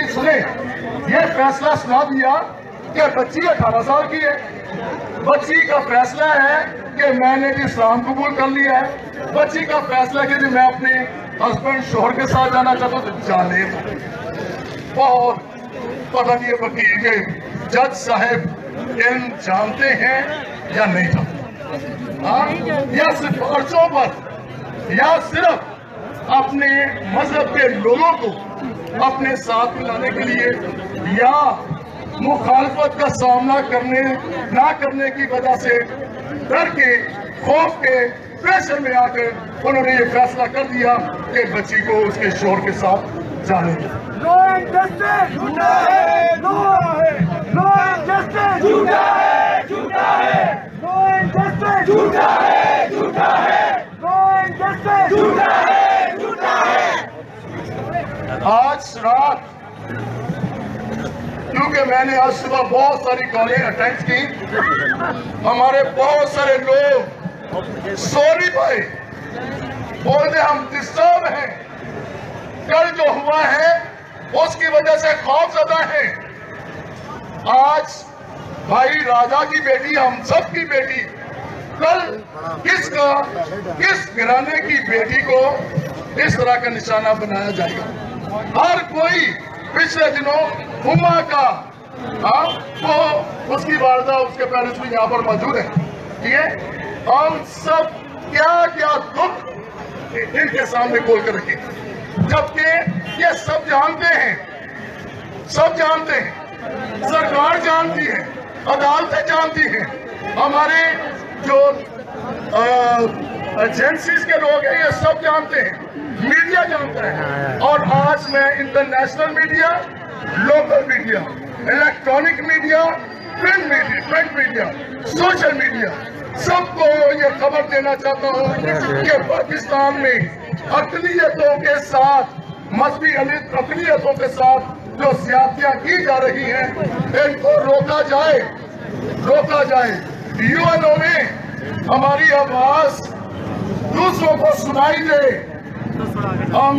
सुने ये फैसला सुना दिया कि बच्ची 18 साल की है। बच्ची का फैसला है कि मैंने भी इस्लाम कबूल कर लिया है। बच्ची का फैसला कि मैं अपने हस्बैंड शोहर के साथ जाना चाहता तो जाने बहुत पता नहीं वकील ये जज साहब इन जानते हैं या नहीं जानते, या सिर्फ पर्चों पर या सिर्फ अपने मजहब के लोगों को अपने साथ मिलाने के लिए या मुखालफत का सामना ना करने की वजह से डर के खौफ के प्रेशर में आकर उन्होंने ये फैसला कर दिया कि बच्ची को उसके शोहर के साथ जाने दें। नो इंजस्टिस झूठा है, नो इंजस्टिस झूठा है, झूठा है, नो इंजस्टिस झूठा है, झूठा है, नो इंजस्टिस झूठा है, झूठा है। आज रात क्योंकि मैंने आज सुबह बहुत सारी कॉलें अटेंड की, हमारे बहुत सारे लोग सॉरी भाई बोलते हम डिस्टर्ब हैं, कल जो हुआ है उसकी वजह से खौफजदा है। आज भाई राजा की बेटी, हम सब की बेटी, कल किस घराने की बेटी को इस तरह का निशाना बनाया जाएगा। हर कोई पिछले दिनों हुमा का वो उसकी वालदा उसके पेरेंट्स भी यहाँ पर मौजूद है, ठीक है। हम सब क्या क्या दुख इनके सामने खोल कर रखे, जबकि ये सब जानते हैं, सरकार जानती है, अदालतें जानती हैं, हमारे जो एजेंसीज के लोग हैं ये सब जानते हैं, मीडिया जानता है। और आज मैं international media, local media, electronic media, print media, social media, सबको ये खबर देना चाहता हूँ कि पाकिस्तान में अक़लियतों के साथ, मजहबी अक़लियतों के साथ जो ज़्यादतियाँ की जा रही हैं, इनको रोका जाए। यूएनओ में हमारी आवाज दूसरों को सुनाई दे। हम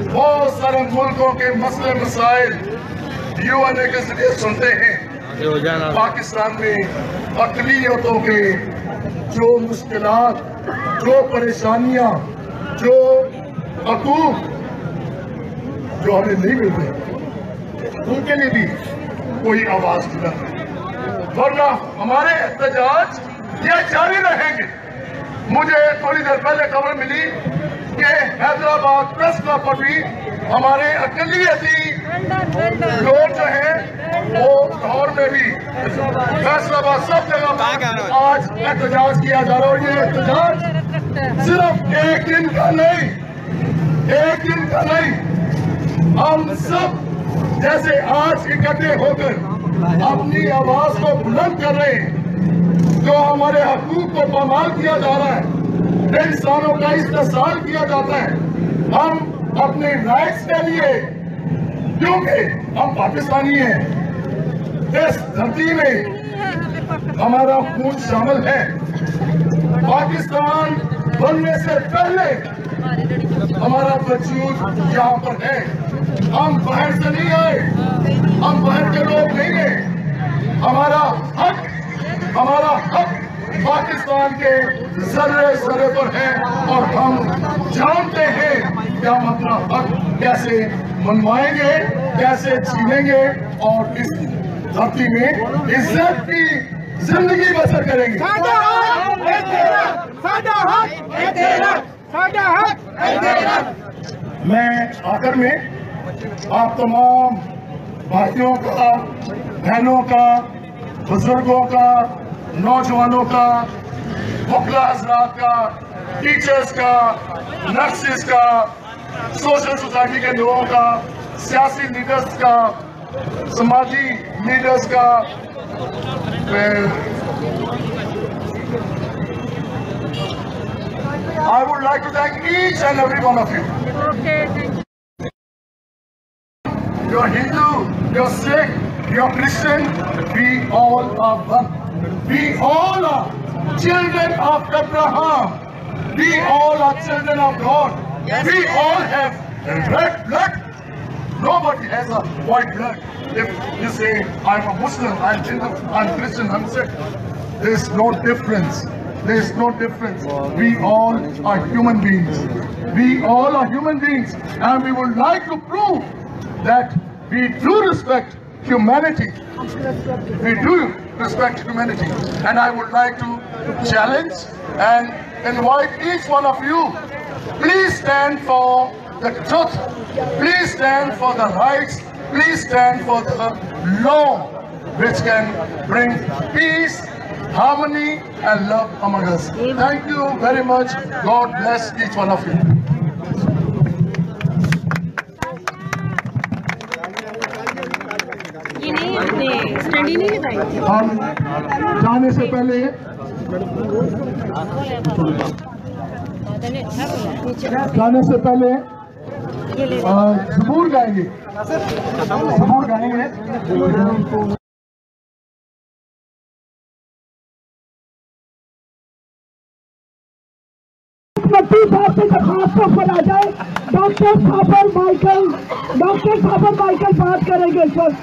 बहुत सारे मुल्कों के मसले मसाइल यूएनओ के जरिए सुनते हैं। पाकिस्तान में अक़लियतों के जो मुश्किलात, जो परेशानियां, जो हकूक जो हमें नहीं मिल रहे, उनके लिए भी कोई आवाज निकल रही, वरना हमारे एहतजाज ये जारी रहेंगे। मुझे थोड़ी देर पहले खबर मिली कि हैदराबाद प्रेस क्लब पर भी हमारे अक़लियती लोग जो हैं वो लाहौर में भी, फैसलाबाद, सब जगह पर आज एहतजाज किया जा रहा है। और ये एहतजाज सिर्फ एक दिन का नहीं, हम सब जैसे आज इकट्ठे होकर अपनी आवाज को बुलंद कर रहे हैं, जो हमारे हकूक को पामाल किया जा रहा है, इंसानों का इस्तेसाल किया जाता है, हम अपने राइट्स के लिए, क्योंकि हम पाकिस्तानी हैं, इस धरती में हमारा खून शामिल है। पाकिस्तान बनने से पहले हमारा वजूद यहाँ पर है, हम बाहर से नहीं आए, हम बाहर के लोग नहीं हैं। हमारा हक पाकिस्तान के जर्रे पर है और हम जानते हैं कि हम अपना हक कैसे मनवाएंगे, कैसे छीनेंगे और इस धरती में इज्जत की जिंदगी बसर करेंगे। मैं आखिर में आप तमाम भाइयों का, बहनों का, बुजुर्गों का, नौजवानों का, वकला हज़रात का, टीचर्स का, नर्सेस का, सोशल सोसाइटी के लोगों का, सियासी लीडर्स का, समाजी लीडर्स का, I would like to thank each and every one of you. You're Hindu, you're Sikh, you're Christian, we all are one. We all are children of Abraham. We all are children of God. We all have red blood. Nobody has a white blood. If you say, I'm a Muslim, I'm Hindu, I'm Christian, I'm Sikh, there's no difference. there is no difference. We all are human beings. We all are human beings, and we would like to prove that we do respect humanity. We do respect humanity, and I would like to challenge and invite each one of you, please stand for the truth, please stand for the rights, please stand for the law which can bring peace, harmony and love among us. Thank you very much. God bless each one of you. हम जाने से पहले ज़बूर गाएंगे। साहब से दरखास्त पर आ जाए। डॉक्टर साबर माइकल बात करेंगे इस वक्त।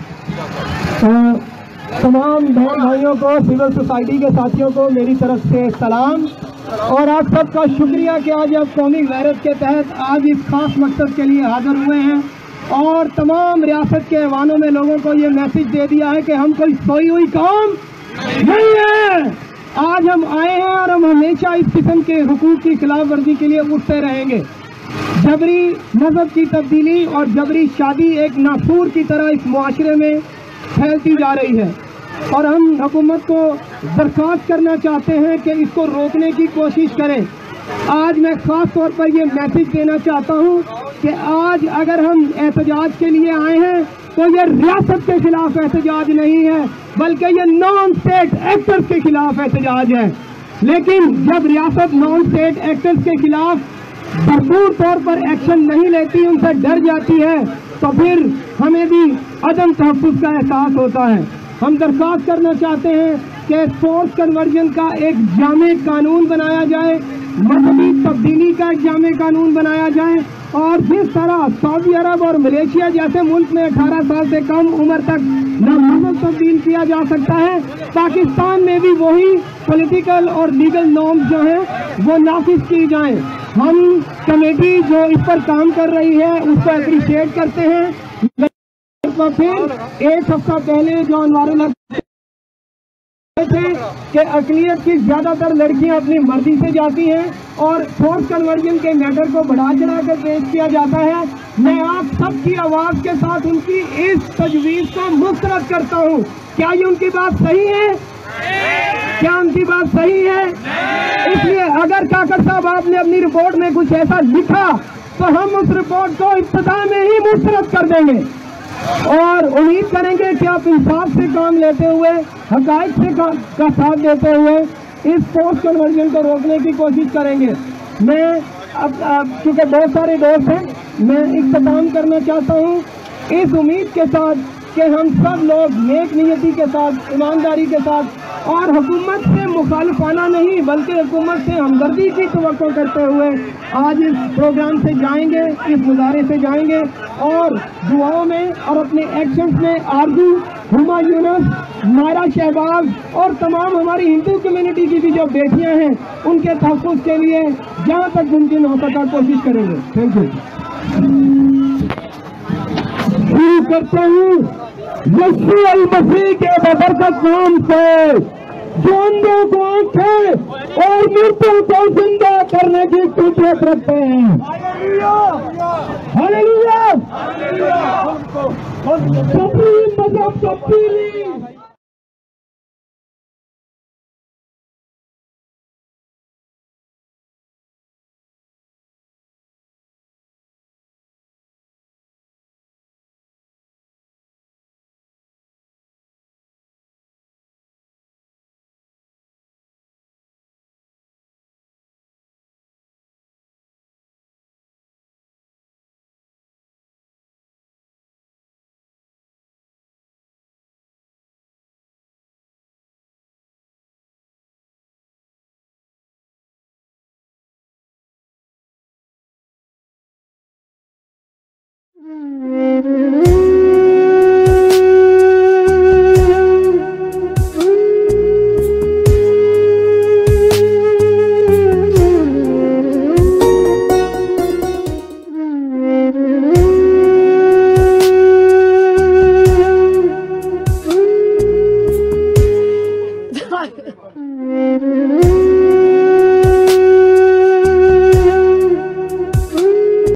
तमाम बहन भाइयों को, सिविल सोसाइटी के साथियों को मेरी तरफ से सलाम और आप सबका शुक्रिया कि आज आप कौमी गैरत के तहत आज इस खास मकसद के लिए हाजिर हुए हैं और तमाम रियासत के ऐवानों में लोगों को ये मैसेज दे दिया है कि हम कोई सोई हुई कौम नहीं है। आज हम आए हैं और हम हमेशा इस किस्म के हुकूक की खिलाफ वर्जी के लिए उठते रहेंगे। जबरी मजहब की तब्दीली और जबरी शादी एक नासूर की तरह इस मुआशरे में फैलती जा रही है और हम हुकूमत को दरख्वास्त करना चाहते हैं कि इसको रोकने की कोशिश करें। आज मैं ख़ास तौर पर ये मैसेज देना चाहता हूँ कि आज अगर हम एहतजाज के लिए आए हैं तो ये रियासत के खिलाफ एहतजाज नहीं है बल्कि ये नॉन स्टेट एक्टर्स के खिलाफ एहतजाज है। लेकिन जब रियासत नॉन स्टेट एक्टर्स के खिलाफ भरपूर तौर पर एक्शन नहीं लेती, उनसे डर जाती है, तो फिर हमें भी अदम तहफ़्फ़ुज़ का एहसास होता है। हम दरख्वास्त करना चाहते हैं कि फोर्स कन्वर्जन का एक जामे कानून बनाया जाए, मजहबी तब्दीली का एक जामे कानून बनाया जाए और जिस तरह सऊदी अरब और मलेशिया जैसे मुल्क में 18 साल से कम उम्र तक नामजद तब्दील किया जा सकता है, पाकिस्तान में भी वही पॉलिटिकल और लीगल नॉर्म्स जो हैं वो नाफिज की जाएं। हम कमेटी जो इस पर काम कर रही है उसको अप्रिशिएट करते हैं। तो फिर एक हफ्ता पहले जो अनवारुल थे कि अक़लियत की ज्यादातर लड़कियां अपनी मर्जी से जाती हैं और फोर्स कन्वर्जन के मैटर को बढ़ा चढ़ा कर पेश किया जाता है। मैं आप सबकी आवाज के साथ उनकी इस तजवीज को मुस्तरद करता हूं। क्या ये उनकी बात सही है? क्या उनकी बात सही है? इसलिए अगर काकर साहब आपने अपनी रिपोर्ट में कुछ ऐसा लिखा तो हम उस रिपोर्ट को इब्तिदा में ही मुस्तरद कर देंगे और उम्मीद करेंगे कि आप इंसाफ से काम लेते हुए, हक़ाइक़ से का साथ देते हुए इस फोर्स कन्वर्जन को रोकने की कोशिश करेंगे। मैं अब क्योंकि बहुत सारे दोस्त हैं, मैं इख्तिताम करना चाहता हूँ इस उम्मीद के साथ कि हम सब लोग नेक नियति के साथ, ईमानदारी के साथ और हुकूमत से मुखालिफाना नहीं बल्कि हुकूमत से हमदर्दी की तवक्को करते हुए आज इस प्रोग्राम से जाएंगे, इस मुजाहरे से जाएंगे और दुआओं में और अपने एक्शंस में आरजू, हुमा यूनुस, मायरा शहबाज और तमाम हमारी हिंदू कम्युनिटी की भी जो बेटियां हैं उनके तहफ़्फ़ुज़ के लिए जहाँ तक मुमकिन हो सका कोशिश करेंगे। Thank you. शुरू करता हूँ यीशु अल मसीह के बबरकत नाम से जो अंधों को आंखें और मृतों को जिंदा करने की कुदरत रखते हैं। हालेलुया। मजहब तब्दीली होने पर